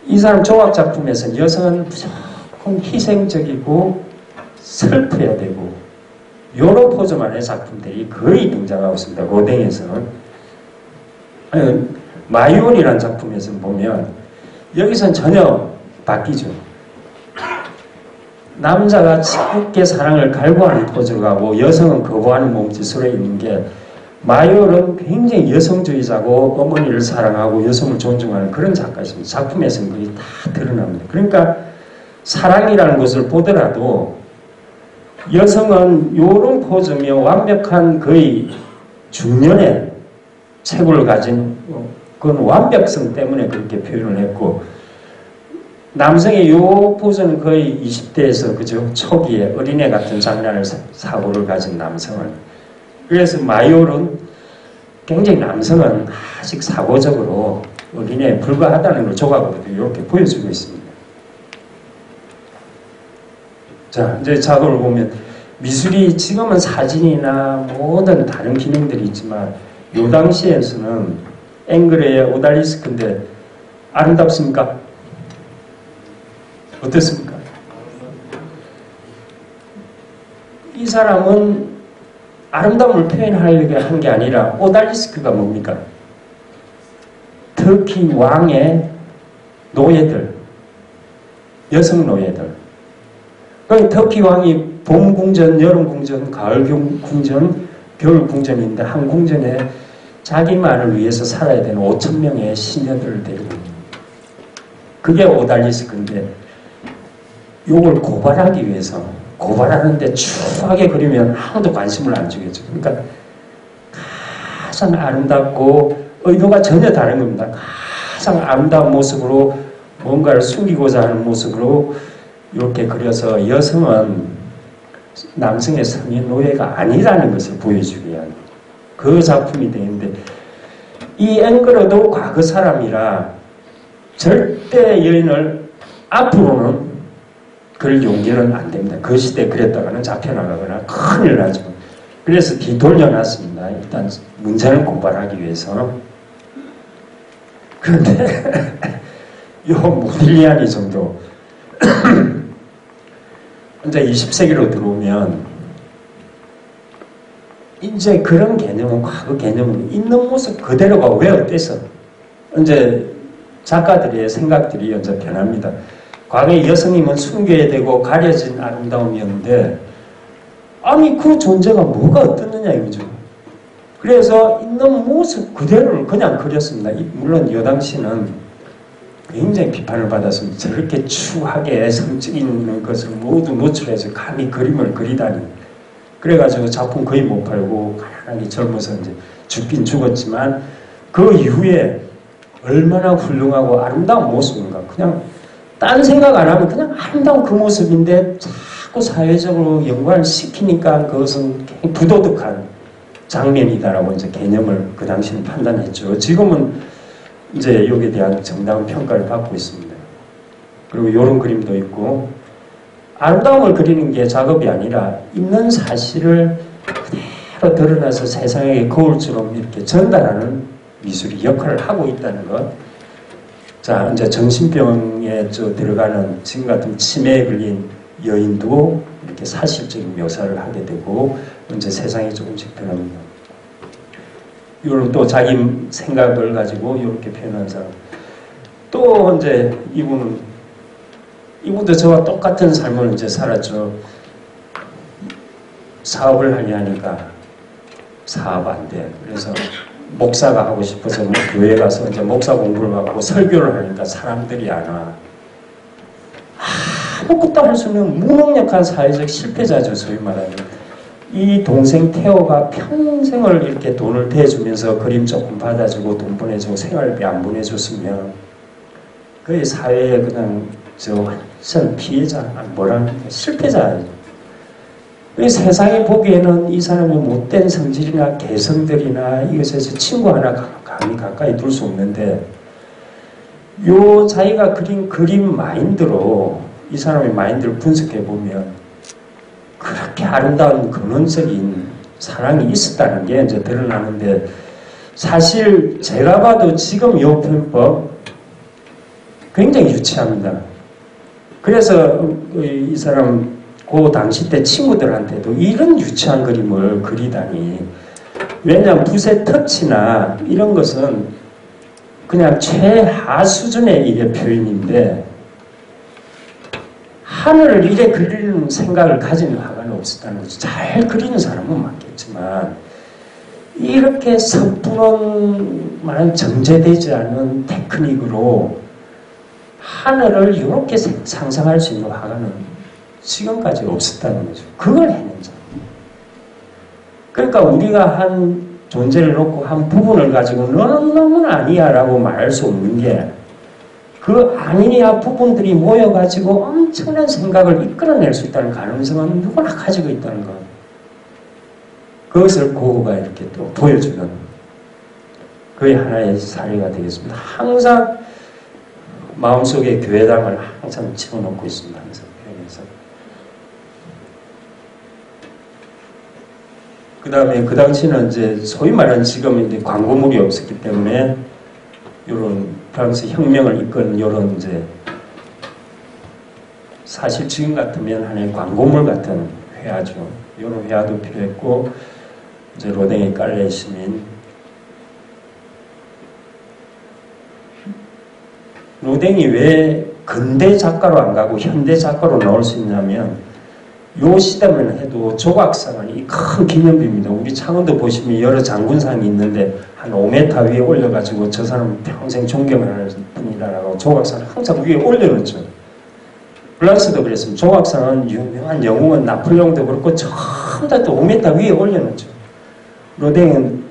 이 사람 조각 작품에서는 여성은 무조건 희생적이고 슬퍼야 되고 요런 포즈만의 작품들이 거의 등장하고 있습니다. 로댕에서는. 마이올이라는 작품에서 보면 여기서는 전혀 바뀌죠. 남자가 차갑게 사랑을 갈구하는 포즈로 가고 여성은 거부하는 몸짓으로 있는 게 마이올은 굉장히 여성주의자고 어머니를 사랑하고 여성을 존중하는 그런 작가입니다. 작품에서는 거의 다 드러납니다. 그러니까 사랑이라는 것을 보더라도 여성은 이런 포즈며 완벽한 거의 중년의 체구를 가진 그건 완벽성 때문에 그렇게 표현을 했고 남성의 이 포즈는 거의 20대에서 그죠? 초기에 어린애 같은 장난을 사고를 가진 남성은 그래서 마이올은 굉장히 남성은 아직 사고적으로 어린애에 불과하다는 걸 조각으로 이렇게 보여주고 있습니다. 자, 이제 작업을 보면 미술이 지금은 사진이나 모든 다른 기능들이 있지만 이 당시에서는 앵그레의 오달리스크인데 아름답습니까? 어떻습니까? 이 사람은 아름다움을 표현하려고 한 게 아니라 오달리스크가 뭡니까? 터키 왕의 노예들, 여성 노예들. 터키 왕이 봄 궁전, 여름 궁전, 가을 궁전, 겨울 궁전인데 한 궁전에 자기만을 위해서 살아야 되는 5,000명의 시녀들을 데리고 그게 오달리스크인데 이걸 고발하기 위해서 고발하는데 추하게 그리면 아무도 관심을 안 주겠죠. 그러니까 가장 아름답고 의도가 전혀 다른 겁니다. 가장 아름다운 모습으로 뭔가를 숨기고자 하는 모습으로 이렇게 그려서 여성은 남성의 성인 노예가 아니라는 것을 보여주기 위한 그 작품이 되는데 이 앵그러도 과거 사람이라 절대 여인을 앞으로는 그럴 용기는 안 됩니다. 그 시대에 그랬다가는 잡혀나가거나 큰일 나죠. 그래서 뒤돌려놨습니다. 일단 문제는 고발하기 위해서. 그런데 요 모딜리아니 정도 이제 20세기로 들어오면 이제 그런 개념은 과거 개념은 있는 모습 그대로가 왜 어때서 이제 작가들의 생각들이 이제 변합니다. 과거에 여성임은 숨겨야 되고 가려진 아름다움이었는데 아니 그 존재가 뭐가 어떻느냐 이거죠. 그래서 있는 모습 그대로를 그냥 그렸습니다. 물론 이 당시는 굉장히 비판을 받았습니다. 저렇게 추하게 성적 있는 것을 모두 노출해서 감히 그림을 그리다니. 그래가지고 작품 거의 못 팔고 가난하게 젊어서 이제 죽긴 죽었지만 그 이후에 얼마나 훌륭하고 아름다운 모습인가. 그냥 딴 생각 안 하면 그냥 아름다운 그 모습인데 자꾸 사회적으로 연관을 시키니까 그것은 부도덕한 장면이다라고 이제 개념을 그 당시는 판단했죠. 지금은 이제 여기에 대한 정당한 평가를 받고 있습니다. 그리고 이런 그림도 있고 아름다움을 그리는 게 작업이 아니라 있는 사실을 그대로 드러나서 세상에게 거울처럼 이렇게 전달하는 미술이 역할을 하고 있다는 것. 자, 이제 정신병에 들어가는 지금 같은 치매에 걸린 여인도 이렇게 사실적인 묘사를 하게 되고 이제 세상이 조금씩 변합니다. 이런 또 자기 생각을 가지고 이렇게 표현한 사람. 또 이제 이분도 저와 똑같은 삶을 이제 살았죠. 사업을 하려니까 사업 안 돼. 그래서 목사가 하고 싶어서 교회 가서 이제 목사 공부를 하고 설교를 하니까 사람들이 안 와. 아무것도 할 수 없는 무능력한 사회적 실패자죠, 소위 말하는. 이 동생 태호가 평생을 이렇게 돈을 대주면서 그림 조금 받아주고 돈 보내주고 생활비 안 보내줬으면 거의 사회에 그냥 완전 피해자, 실패자예요. 세상이 보기에는 이 사람의 못된 성질이나 개성들이나 이것에서 친구 하나 감히 가까이 둘 수 없는데 요 자기가 그린 그림 마인드로 이 사람의 마인드를 분석해 보면 그렇게 아름다운 근원적인 사랑이 있었다는 게 이제 드러나는데 사실 제가 봐도 지금 이 표현법 굉장히 유치합니다. 그래서 이 사람 그 당시 때 친구들한테도 이런 유치한 그림을 그리다니. 왜냐하면 붓의 터치나 이런 것은 그냥 최하 수준의 이게 표현인데 하늘을 이래 그리는 생각을 가지는 화가는 없었다는 거죠. 잘 그리는 사람은 맞겠지만 이렇게 섣부른 말은 정제되지 않은 테크닉으로 하늘을 이렇게 상상할 수 있는 화가는 지금까지 없었다는 거죠. 그걸 해낸 자. 그러니까 우리가 한 존재를 놓고 한 부분을 가지고 너는 너무나 아니야 라고 말할 수 없는 게 그 아니야 부분들이 모여가지고 엄청난 생각을 이끌어낼 수 있다는 가능성은 누구나 가지고 있다는 것. 그것을 고흐가 이렇게 또 보여주는 그의 하나의 사례가 되겠습니다. 항상 마음속에 교회당을 항상 집어넣고 있습니다. 항상 표현해서. 그 다음에 그 당시는 이제 소위 말하는 지금 이제 광고물이 없었기 때문에 이런 프랑스 혁명을 이끈 이런 이제 사실 지금 같으면 하나의 광고물 같은 회화죠. 이런 회화도 필요했고 이제 로댕의 깔레 시민. 로댕이 왜 근대 작가로 안 가고 현대 작가로 나올 수 있냐면 요 시대만 해도 조각상은 이 큰 기념비입니다. 우리 창원도 보시면 여러 장군상이 있는데 한 5m 위에 올려가지고 저 사람은 평생 존경을 하는 분이라고 조각상을 항상 위에 올려놓죠. 프랑스도 그랬습니다. 조각상은 유명한 영웅은 나폴레옹도 그렇고 전부 다 또 5m 위에 올려놓죠. 로댕은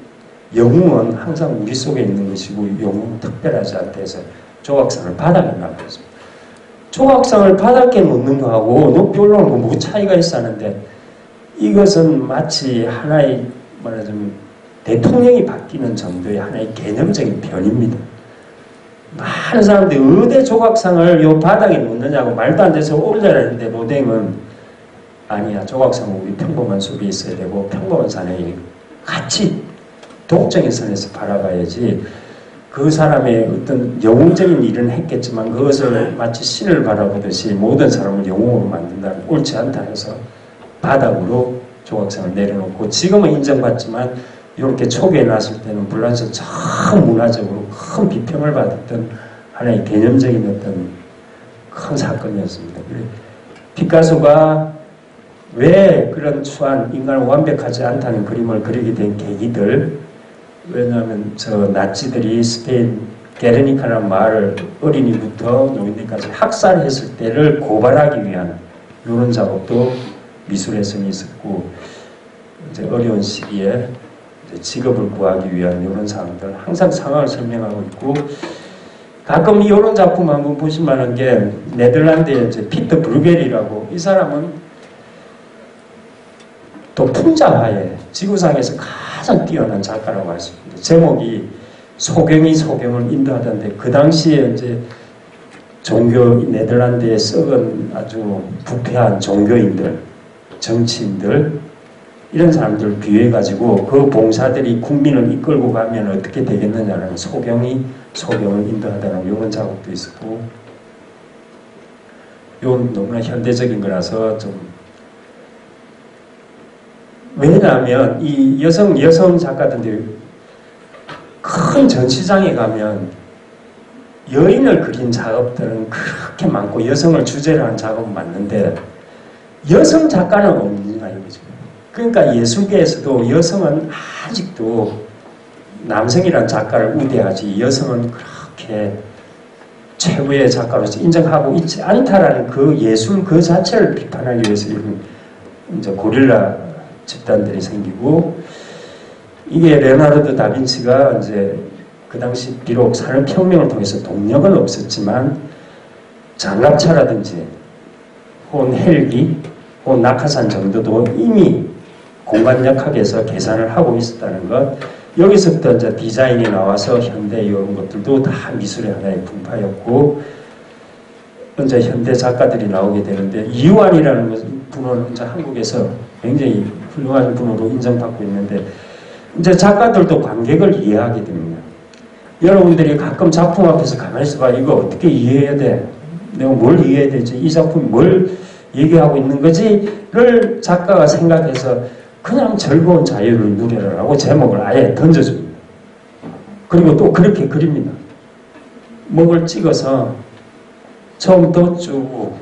영웅은 항상 우리 속에 있는 것이고 영웅은 특별하지 않다 해서 조각상을 바닥에 놔뒀습니다. 조각상을 바닥에 놓는 거하고 높이 올라오는 거 뭐 차이가 있었는데 이것은 마치 하나의 말하자면 대통령이 바뀌는 정도의 하나의 개념적인 변입니다. 많은 사람들이 어디 조각상을 요 바닥에 놓느냐고 말도 안 돼서 올려야 하는데 로댕은 아니야. 조각상은 우리 평범한 속에 있어야 되고 평범한 사람이 같이 독적인 선에서 바라봐야지 그 사람의 어떤 영웅적인 일은 했겠지만 그것을 마치 신을 바라보듯이 모든 사람을 영웅으로 만든다는 옳지 않다 해서 바닥으로 조각상을 내려놓고 지금은 인정받지만 이렇게 초기에 났을 때는 불란서 참 문화적으로 큰 비평을 받았던 하나의 개념적인 어떤 큰 사건이었습니다. 피카소가 왜 그런 추한 인간은 완벽하지 않다는 그림을 그리게 된 계기들 왜냐하면 저 나치들이 스페인 게르니카라는 마을을 어린이부터 노인들까지 학살했을 때를 고발하기 위한 이런 작업도 미술에서는 있었고 이제 어려운 시기에 이제 직업을 구하기 위한 이런 사람들 항상 상황을 설명하고 있고 가끔 이런 작품 한번 보시면 게 네덜란드의 이제 피터 브루겔이라고 이 사람은 또 풍자화에 지구상에서 가장 뛰어난 작가라고 할 수 있습니다. 제목이 소경이 소경을 인도하던데 그 당시에 이제 네덜란드에 썩은 아주 부패한 종교인들, 정치인들, 이런 사람들 비유해가지고 그 봉사들이 국민을 이끌고 가면 어떻게 되겠느냐는 소경을 인도하다는 이런 작업도 있었고, 이건 너무나 현대적인 거라서 좀, 왜냐하면 이 여성 작가들이 큰 전시장에 가면 여인을 그린 작업들은 그렇게 많고 여성을 주제로 한 작업은 많는데 여성 작가는 없느냐 이거죠. 그러니까 예술계에서도 여성은 아직도 남성이란 작가를 우대하지 여성은 그렇게 최고의 작가로서 인정하고 있지 않다라는 그 예술 그 자체를 비판하기 위해서 이런 이제 고릴라 집단들이 생기고, 이게 레오나르도 다빈치가 이제 그 당시 비록 산업혁명을 통해서 동력은 없었지만 장갑차라든지 혹은 헬기 혹은 낙하산 정도도 이미 공간역학에서 계산을 하고 있었다는 것, 여기서부터 이제 디자인이 나와서 현대 이런 것들도 다 미술의 하나의 분파였고, 이제 현대 작가들이 나오게 되는데, 이완이라는 분은 이제 한국에서 굉장히 훌륭한 분으로 인정받고 있는데, 이제 작가들도 관객을 이해하게 됩니다. 여러분들이 가끔 작품 앞에서 가만히 있어봐. 이거 어떻게 이해해야 돼? 내가 뭘 이해해야 되지? 이 작품이 뭘 얘기하고 있는 거지?를 작가가 생각해서 그냥 즐거운 자유를 누려라라고 제목을 아예 던져줍니다. 그리고 또 그렇게 그립니다. 목을 찍어서 처음부터 쭉.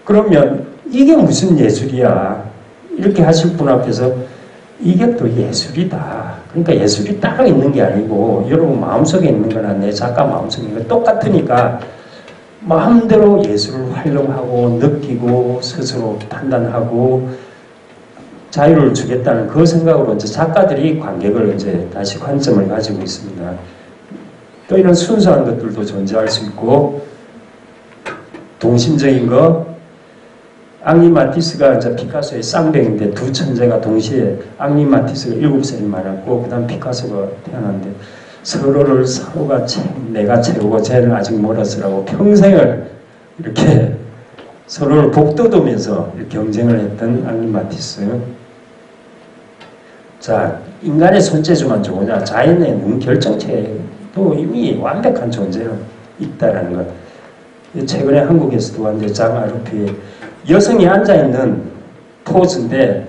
그러면 이게 무슨 예술이야? 이렇게 하실 분 앞에서 이게 또 예술이다. 그러니까 예술이 따로 있는 게 아니고 여러분 마음속에 있는 거나 내 작가 마음속에 있는 거 똑같으니까 마음대로 예술을 활용하고 느끼고 스스로 판단하고 자유를 주겠다는 그 생각으로 이제 작가들이 관객을 이제 다시 관점을 가지고 있습니다. 또 이런 순수한 것들도 존재할 수 있고, 동심적인 거, 앙리 마티스가 이제 피카소의 쌍벽인데 두 천재가 동시에 앙리 마티스가 7살이 많았고 그 다음 피카소가 태어났는데 서로가 내가 최고고 쟤는 아직 멀었으라고 평생을 이렇게 서로를 복돋우면서 경쟁을 했던 앙리 마티스. 자, 인간의 손재주만 좋으냐? 자연의 눈결정체도 이미 완벽한 존재가 있다라는 것. 최근에 한국에서도 이제 장 아르피의 여성이 앉아있는 포즈인데,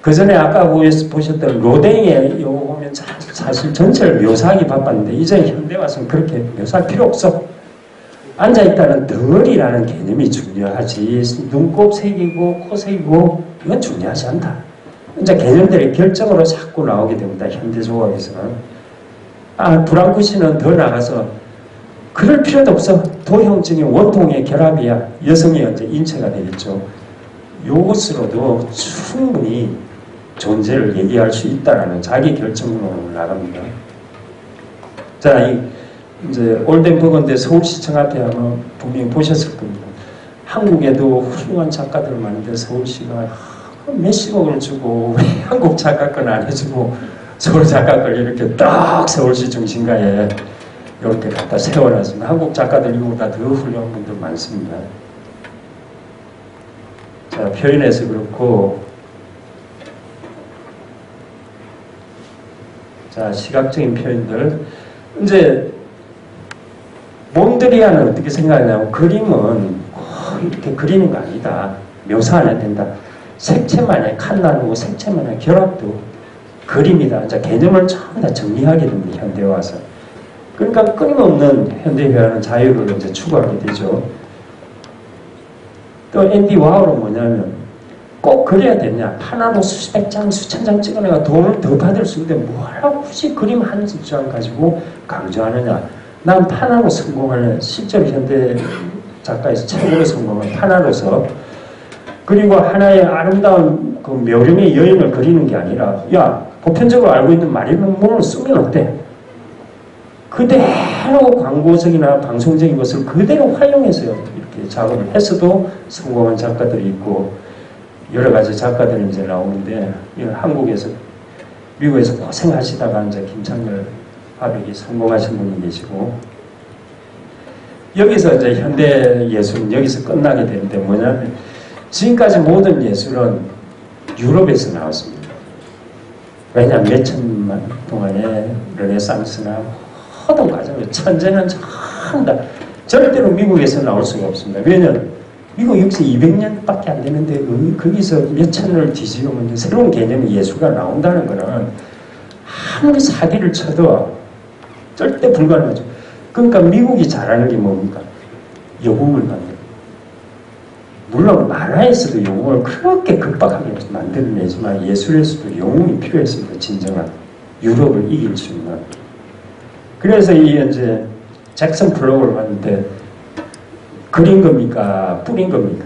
그 전에 아까 보셨던 로댕의 요거 보면 사실 전체를 묘사하기 바빴는데, 이제 현대 와서는 그렇게 묘사할 필요 없어. 앉아있다는 덩어리라는 개념이 중요하지, 눈곱 색이고 코 색이고 이건 중요하지 않다. 이제 개념들의 결정으로 자꾸 나오게 됩니다. 현대 조각에서는. 브랑쿠시는 더 나가서 그럴 필요도 없어. 도형적인 원통의 결합이야. 여성의 이제 인체가 되겠죠. 이것으로도 충분히 존재를 얘기할 수 있다라는 자기 결정론으로 나갑니다. 자, 이제 올덴버그인데 서울시청 앞에 아마 분명히 보셨을 겁니다. 한국에도 훌륭한 작가들 많은데 서울시가 몇십억을 주고 한국 작가권 안 해주고 서울 작가권 이렇게 딱 서울시 중심가에 이렇게 갖다 세워놨습니다. 한국 작가들 이보다 더 훌륭한 분들 많습니다. 자, 표현해서 그렇고, 자, 시각적인 표현들. 이제 몬드리안은 어떻게 생각하냐면, 그림은 이렇게 그리는 거 아니다. 묘사 안 해야 된다. 색채만의 칸 나누고 색채만의 결합도 그림이다. 이제 개념을 전부 다 정리하게 됩니다. 현대에 와서. 그러니까 끊임없는 현대회화는 자유를 이제 추구하게 되죠. 또 앤디 와홀은 뭐냐면, 꼭 그래야 되냐? 하나로 수백 장, 수천 장 찍어내가 돈을 더 받을 수 있는데 뭐하라고 굳이 그림 한 장 가지고 강조하느냐? 난 하나로 성공하는, 실제로 현대 작가에서 최고로 성공한 하나로서, 그리고 하나의 아름다운 그 묘령의 여인을 그리는 게 아니라, 야, 보편적으로 알고 있는 마릴린 monroe를 쓰면 어때? 그대로 광고적이나 방송적인 것을 그대로 활용해서 이렇게 작업을 했어도 성공한 작가들이 있고, 여러 가지 작가들이 이제 나오는데, 한국에서, 미국에서 고생하시다가 이제 김창렬 화백이 성공하신 분이 계시고, 여기서 이제 현대 예술은 여기서 끝나게 되는데 뭐냐면 지금까지 모든 예술은 유럽에서 나왔습니다. 왜냐하면 몇 천만 동안의 르네상스나 모든 과정을 천재는 전부 다 절대로 미국에서 나올 수가 없습니다. 왜냐하면 미국 역시 200년밖에 안 되는데 거기서 몇 천을 뒤집으면 새로운 개념의 예술가 나온다는 것은 아무리 사기를 쳐도 절대 불가능하죠. 그러니까 미국이 잘하는 게 뭡니까? 영웅을 만들고, 물론 만화에서도 영웅을 그렇게 급박하게 만들어내지만 예술에서도 영웅이 필요했습니다. 진정한 유럽을 이길 수 있는. 그래서 이 이제 잭슨 플로우를 봤는데 그린 겁니까? 뿌린 겁니까?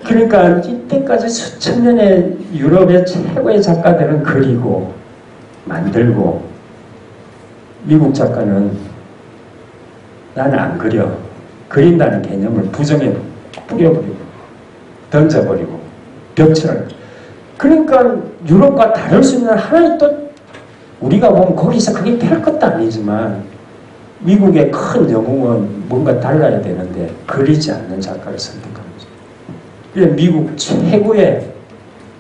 그러니까 이때까지 수천 년의 유럽의 최고의 작가들은 그리고 만들고, 미국 작가는 나는 안 그려. 그린다는 개념을 부정해 뿌려버리고 던져버리고 벽처럼. 그러니까 유럽과 다를 수 있는 하나의 또 우리가 보면 거기서 그게 별 것도 아니지만 미국의 큰 영웅은 뭔가 달라야 되는데 그리지 않는 작가를 선택합니다. 미국 최고의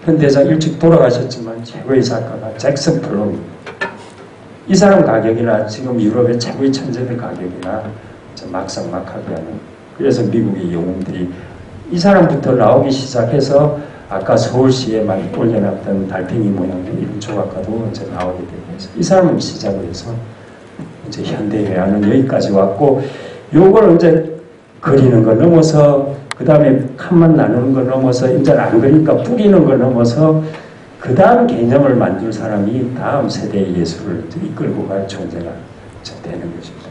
현대작 일찍 돌아가셨지만 최고의 작가가 잭슨 플로우입니다. 이 사람 가격이나 지금 유럽의 최고의 천재들 가격이나 막상막하게 하는. 그래서 미국의 영웅들이 이 사람부터 나오기 시작해서 아까 서울시에 많이 올려놨던 달팽이 모양의 이런 조각가도 이제 나오게 되고 해서 이 사람을 시작을 해서 이제 현대회화는 여기까지 왔고, 요걸 이제 그리는 거 넘어서 그 다음에 칸만 나누는 거 넘어서 이제 안 그러니까 뿌리는 거 넘어서 그 다음 개념을 만들 사람이 다음 세대의 예술을 이끌고 갈 존재가 되는 것입니다.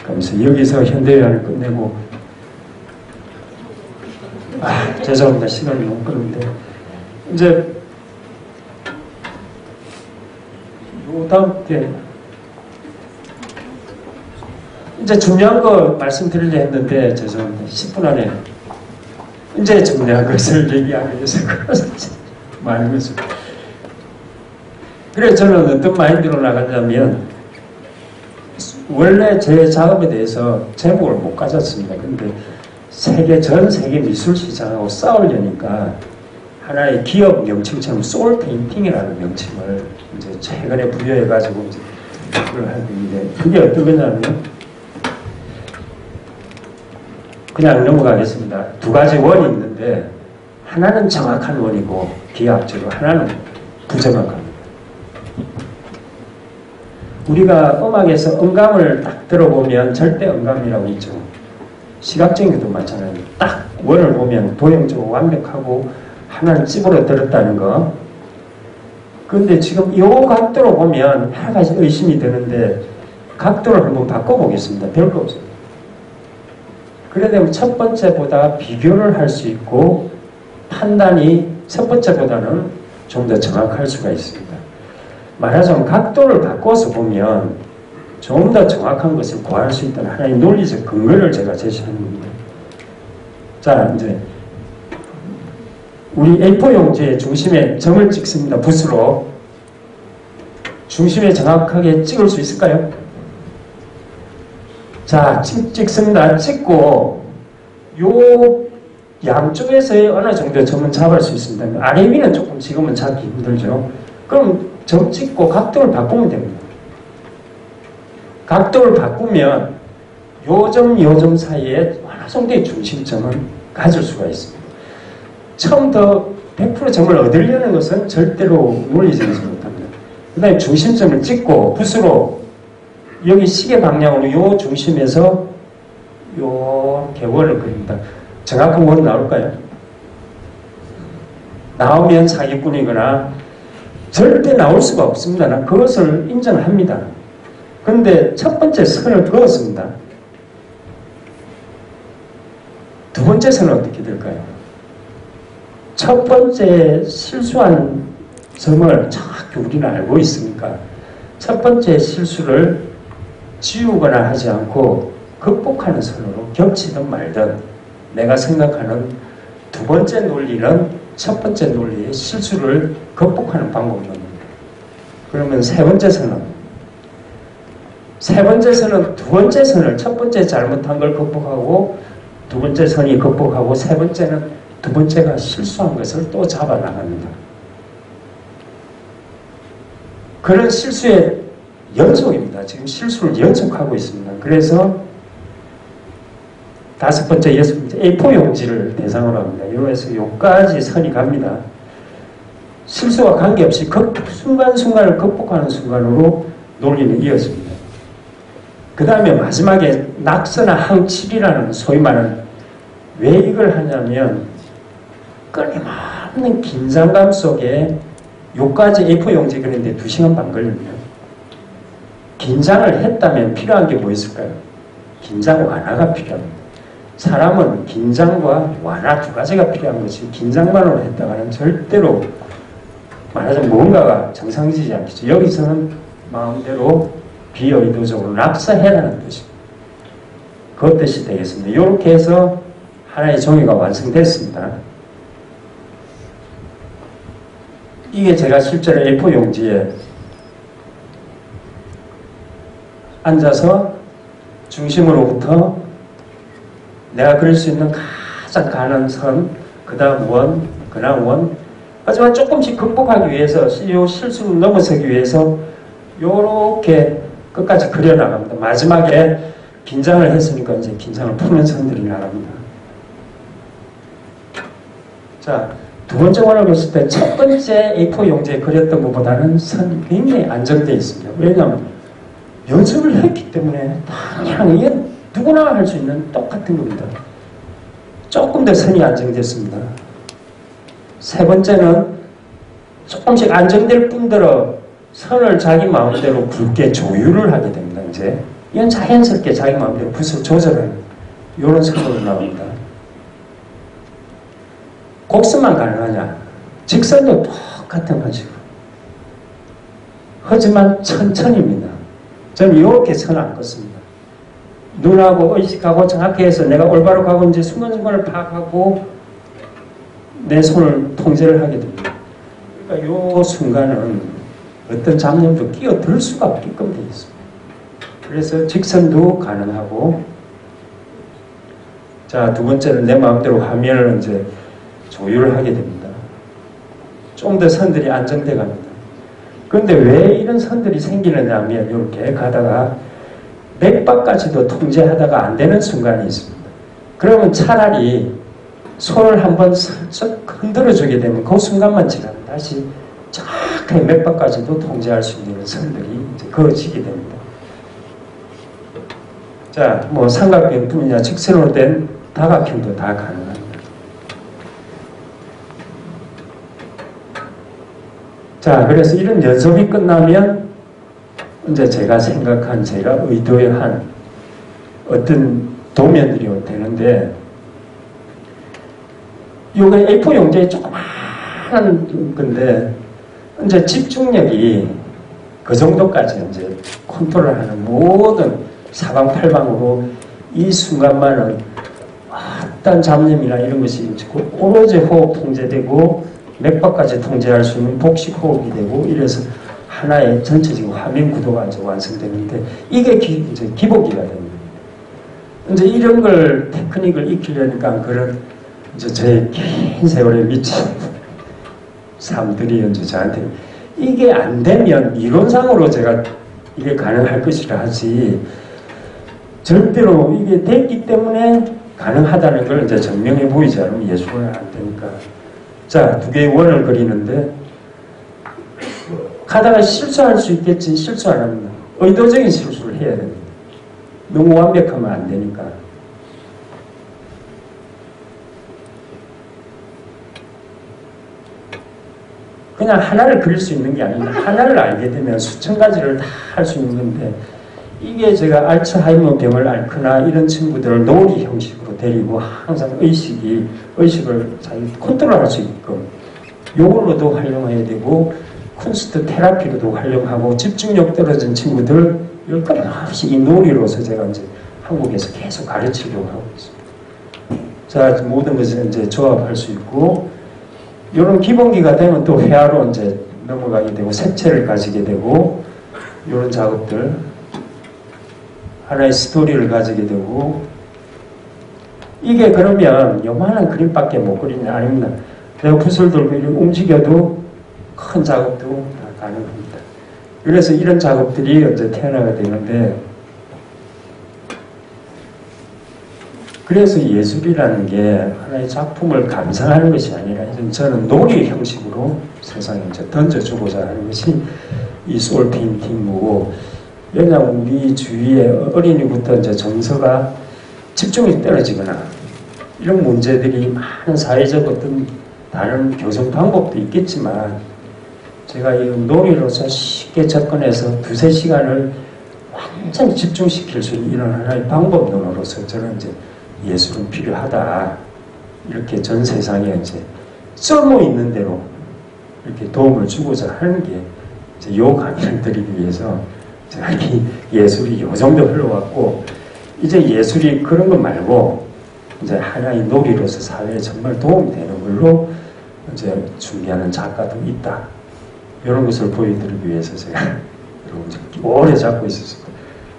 그러면서 여기서 현대회화를 끝내고, 죄송합니다. 시간이 너무 끌는데 이제 요 다음 때 이제 중요한 거 말씀드리려 했는데 죄송합니다. 10분 안에 이제 중요한 것을 얘기하기 위해서 많은 것을. 그래서 저는 어떤 마인드로 나가냐면 원래 제 작업에 대해서 제목을 못 가졌습니다. 근데 전 세계 미술 시장하고 싸우려니까 하나의 기업 명칭처럼 소울 페인팅이라는 명칭을 이제 최근에 부여해가지고 이제 그걸 하고 있는데, 그게 어떤 거냐면 그냥 넘어가겠습니다. 두 가지 원이 있는데 하나는 정확한 원이고 기하학적으로 하나는 부정확합니다. 우리가 음악에서 음감을 딱 들어보면 절대 음감이라고 있죠. 시각적인 것도 마찬가지입니다. 딱 원을 보면 도형적으로 완벽하고 하나는 찌부러들었다는 거. 그런데 지금 이 각도로 보면 여러 가지 의심이 드는데 각도를 한번 바꿔보겠습니다. 별거 없습니다. 그러려면 첫 번째보다 비교를 할 수 있고 판단이 첫 번째보다는 좀 더 정확할 수가 있습니다. 말하자면 각도를 바꿔서 보면 좀 더 정확한 것을 구할 수 있다는 하나의 논리적 근거를 제가 제시하는 겁니다. 자, 이제 우리 A4 용지의 중심에 점을 찍습니다. 붓으로. 중심에 정확하게 찍을 수 있을까요? 자, 찍습니다. 찍고 요 양쪽에서의 어느 정도 점은 잡을 수 있습니다. 아래 위는 조금 지금은 잡기 힘들죠. 그럼 점 찍고 각도를 바꾸면 됩니다. 각도를 바꾸면 요 점 사이에 어느 정도의 중심점을 가질 수가 있습니다. 처음부터 100% 점을 얻으려는 것은 절대로 논리적이지 못합니다. 그 다음에 중심점을 찍고 붓으로 여기 시계 방향으로 요 중심에서 요렇게 원을 그립니다. 정확한 원 나올까요? 나오면 사기꾼이거나 절대 나올 수가 없습니다. 난 그것을 인정합니다. 그런데 첫 번째 선을 그었습니다. 두 번째 선은 어떻게 될까요? 첫 번째 실수한 점을 정확히 우리는 알고 있으니까 첫 번째 실수를 지우거나 하지 않고 극복하는 선으로 겹치든 말든 내가 생각하는 두 번째 논리는 첫 번째 논리의 실수를 극복하는 방법입니다. 그러면 세 번째 선은 세 번째 선은 두 번째 선을 첫 번째 잘못한 걸 극복하고 두 번째 선이 극복하고 세 번째는 두 번째가 실수한 것을 또 잡아나갑니다. 그런 실수의 연속입니다. 지금 실수를 연속하고 있습니다. 그래서 다섯 번째, 여섯 번째 A4 용지를 대상으로 합니다. 여기에서 여기까지 선이 갑니다. 실수와 관계없이 순간순간을 극복하는 순간으로 논리는 이어집니다. 그 다음에 마지막에 낙서나 항칠이라는 소위 말하는 왜 이걸 하냐면 끊임없는 긴장감 속에 요까지 A4 용지 그리는데 2시간 반 걸립니다. 긴장을 했다면 필요한 게 뭐 있을까요? 긴장 완화가 필요합니다. 사람은 긴장과 완화 두 가지가 필요한 것이 긴장만으로 했다가는 절대로 말하자면 뭔가가 정상지지 않겠죠. 여기서는 마음대로 비의도적으로 낙서해라는 뜻입니다. 그 뜻이 되겠습니다. 이렇게 해서 하나의 종이가 완성됐습니다. 이게 제가 실제로 A4 용지에 앉아서 중심으로부터 내가 그릴 수 있는 가장 가는 선, 그 다음 원, 그 다음 원. 하지만 조금씩 극복하기 위해서, 이 실수를 넘어서기 위해서 요렇게 끝까지 그려나갑니다. 마지막에 긴장을 했으니까 이제 긴장을 푸는 선들이 나갑니다. 자, 두 번째 원을 그렸을 때 첫 번째 A4 용지에 그렸던 것보다는 선이 굉장히 안정되어 있습니다. 왜냐하면 연습을 했기 때문에 그냥 이게 누구나 할 수 있는 똑같은 겁니다. 조금 더 선이 안정됐습니다. 세 번째는 조금씩 안정될 뿐더러 선을 자기 마음대로 굵게 조율을 하게 됩니다. 이제 이건 자연스럽게 자기 마음대로 붓을 조절하는 이런 선으로 나옵니다. 곡선만 가능하냐? 직선도 똑같은 방식으로. 하지만 천천히입니다. 저는 이렇게 선 안 긋습니다. 눈하고 의식하고 정확히 해서 내가 올바로 가고 이제 순간순간을 파악하고 내 손을 통제를 하게 됩니다. 그러니까 이 순간은 어떤 잡념도 끼어들 수가 없게끔 되어 있습니다. 그래서 직선도 가능하고, 자, 두 번째는 내 마음대로 화면을 이제 조율을 하게 됩니다. 좀 더 선들이 안정돼 갑니다. 그런데 왜 이런 선들이 생기느냐 하면 이렇게 가다가 맥박까지도 통제하다가 안 되는 순간이 있습니다. 그러면 차라리 손을 한번 슬쩍 흔들어주게 되면 그 순간만 지나면 다시 정확하게 맥박까지도 통제할 수 있는 선들이 이제 그어지게 됩니다. 자, 뭐 삼각형뿐이냐 직선으로 된 다각형도 다 가능합니다. 자, 그래서 이런 연습이 끝나면 이제 제가 생각한, 제가 의도한 어떤 도면들이 되는데, 요게 A4 용지에 조그마한 건데, 이제 집중력이 그 정도까지 이제 컨트롤하는 모든 사방팔방으로 이 순간만은 어떤 잡념이나 이런 것이 오로지 호흡 통제되고 맥박까지 통제할 수 있는 복식 호흡이 되고 이래서 하나의 전체적인 화면 구도가 이제 완성되는데 이게 이제 기본기가 됩니다. 이제 이런 걸 테크닉을 익히려니까 그런 이제 제 긴 세월에 미친 사람들이 이제 저한테 이게 안 되면 이론상으로 제가 이게 가능할 것이라 하지 절대로 이게 됐기 때문에 가능하다는 걸 이제 증명해 보이지 않으면 예술은 안 되니까. 자, 두 개의 원을 그리는데 가다가 실수할 수 있겠지. 실수 안 합니다. 의도적인 실수를 해야 됩니다. 너무 완벽하면 안 되니까. 그냥 하나를 그릴 수 있는 게 아니라 하나를 알게 되면 수천 가지를 다 할 수 있는 건데 이게 제가 알츠하이머 병을 앓거나 이런 친구들을 놀이 형식으로 데리고 항상 의식을 잘 컨트롤할 수 있게끔 요걸로도 활용해야 되고 쿤스트 테라피로도 활용하고 집중력 떨어진 친구들 이걸 끊임없이 이 놀이로서 제가 이제 한국에서 계속 가르치려고 하고 있습니다. 자, 모든 것을 이제 조합할 수 있고 이런 기본기가 되면 또 회화로 이제 넘어가게 되고 색채를 가지게 되고 이런 작업들 하나의 스토리를 가지게 되고, 이게 그러면 요만한 그림밖에 못 그리냐? 아닙니다. 내가 붓을 들고 이렇게 움직여도 큰 작업도 다 가능합니다. 그래서 이런 작업들이 이제 태어나게 되는데, 그래서 예술이라는 게 하나의 작품을 감상하는 것이 아니라 저는 놀이 형식으로 세상에 이제 던져주고자 하는 것이 이 소울 페인팅이고, 왜냐하면 우리 주위에 어린이부터 이제 정서가 집중이 떨어지거나 이런 문제들이 많은 사회적 어떤 다른 교정 방법도 있겠지만, 제가 이 놀이로서 쉽게 접근해서 두세 시간을 완전히 집중시킬 수 있는 이런 하나의 방법론으로서 저는 이제 예술은 필요하다. 이렇게 전 세상에 이제 쓸모 있는 대로 이렇게 도움을 주고자 하는 게 이제 요 강의를 드리기 위해서 제가 이 예술이 요 정도 흘러왔고, 이제 예술이 그런 것 말고 이제 하나의 놀이로서 사회에 정말 도움이 되는 걸로 이제 준비하는 작가도 있다. 이런 것을 보여드리기 위해서 제가 여러분 오래 잡고 있었습니다.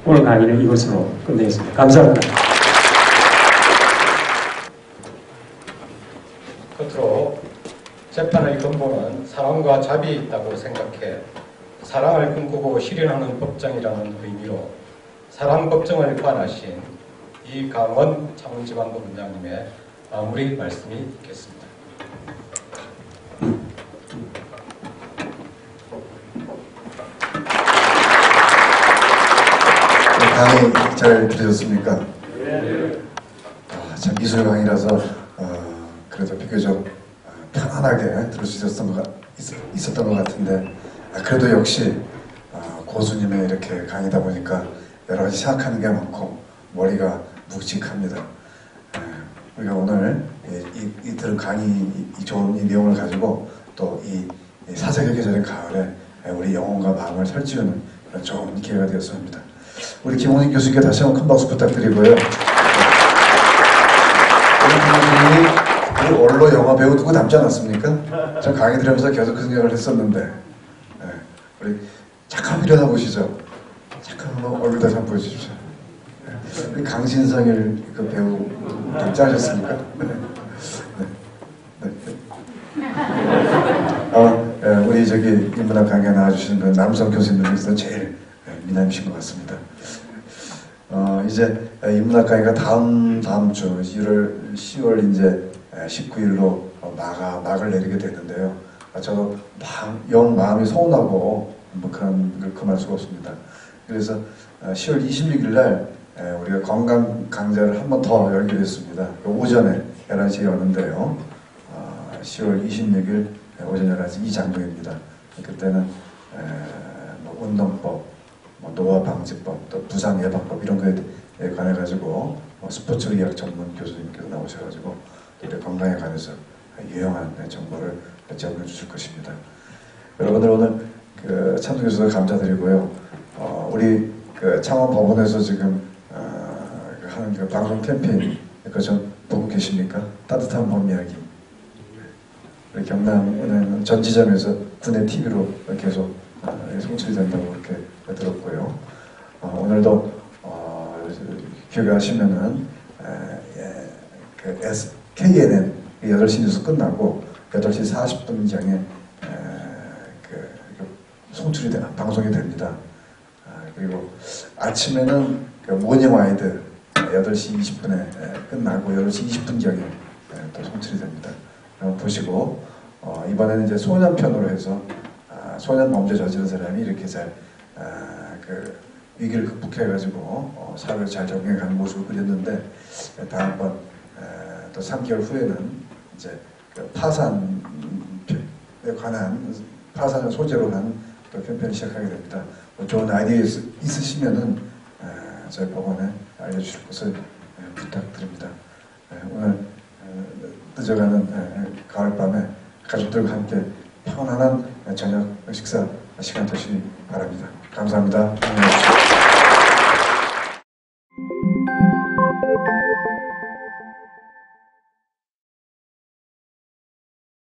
오늘 강의는 이것으로 끝내겠습니다. 감사합니다. 끝으로 재판의 근본은 사랑과 자비에 있다고 생각해 사랑을 꿈꾸고 실현하는 법정이라는 의미로 사랑법정을 관하신 이강원 창원지방법 원장님의 마무리 말씀이 있겠습니다. 강의 잘 들으셨습니까? 참 미술 강의라서 그래도 비교적 편안하게 들을 수 있었던 것 같은데, 그래도 역시 고수님의 이렇게 강의다 보니까 여러 가지 생각하는 게 많고 머리가 묵직합니다. 우리가 오늘 이 들은 강의, 이 좋은 이 내용을 가지고 또 이 사색의 계절의 가을에 우리 영혼과 마음을 설치우는 그런 좋은 기회가 되었습니다. 우리 김홍진 교수님께 다시 한번 큰 박수 부탁드리고요. 우리 원로 영화 배우 누구 닮지 않았습니까? 전 강의 들으면서 계속 그 생각을 했었는데, 우리 잠깐 한번 일어나 보시죠. 잠깐 한번 얼굴 다시 한번 보여주십시오. 우리 강신성일 그 배우 괜찮으셨습니까? 우리 저기 인문학 강의에 나와주시는 그 남성 교수님들 중에서 제일 미남이신 것 같습니다. 이제 인문학 강의가 다음 주 10월 이제 19일로 막을 내리게 됐는데요. 저도 영 마음이 서운하고 뭐 그런 금할 수가 없습니다. 그래서 10월 26일 날 우리가 건강 강좌를 한 번 더 열게 됐습니다. 오전에 11시에 여는데요. 10월 26일 오전 11시 이 장소입니다. 그때는 뭐 운동법, 뭐 노화 방지법, 또 부상 예방법 이런 거에 관해 가지고 스포츠 의학 전문 교수님께서 나오셔가지고 우리 건강에 관해서 유용한 정보를 제공해 주실 것입니다. 여러분들 오늘 그 참석해 주셔서 감사드리고요. 우리 그 창원 법원에서 지금 하는 그 방송 캠페인 그거 좀 보고 계십니까? 따뜻한 봄 이야기. 우리 경남은행 전 지점에서 군내 TV로 계속 송출이 된다고 그렇게 들었고요. 오늘도 기억하시면은 그 KNN 8시 뉴스 끝나고 8시 40분경에 송출이 방송이 됩니다. 그리고 아침에는 그 모닝 와이드 8시 20분에 끝나고 8시 20분경에 또 송출이 됩니다. 보시고 이번에는 이제 소년편으로 해서 소년 범죄 저지른 사람이 이렇게 잘 그 위기를 극복해가지고 사회를 잘 적응해가는 모습을 그렸는데, 다음번 또 3개월 후에는 이제 그 파산에 관한 파산을 소재로 한 또 캠페인을 시작하게 됩니다. 뭐 좋은 아이디어 있으시면은 저희 법원에 알려주실 것을 부탁드립니다. 오늘 늦어가는 가을밤에 가족들과 함께 평안한 저녁 식사 시간 되시기 바랍니다. 감사합니다.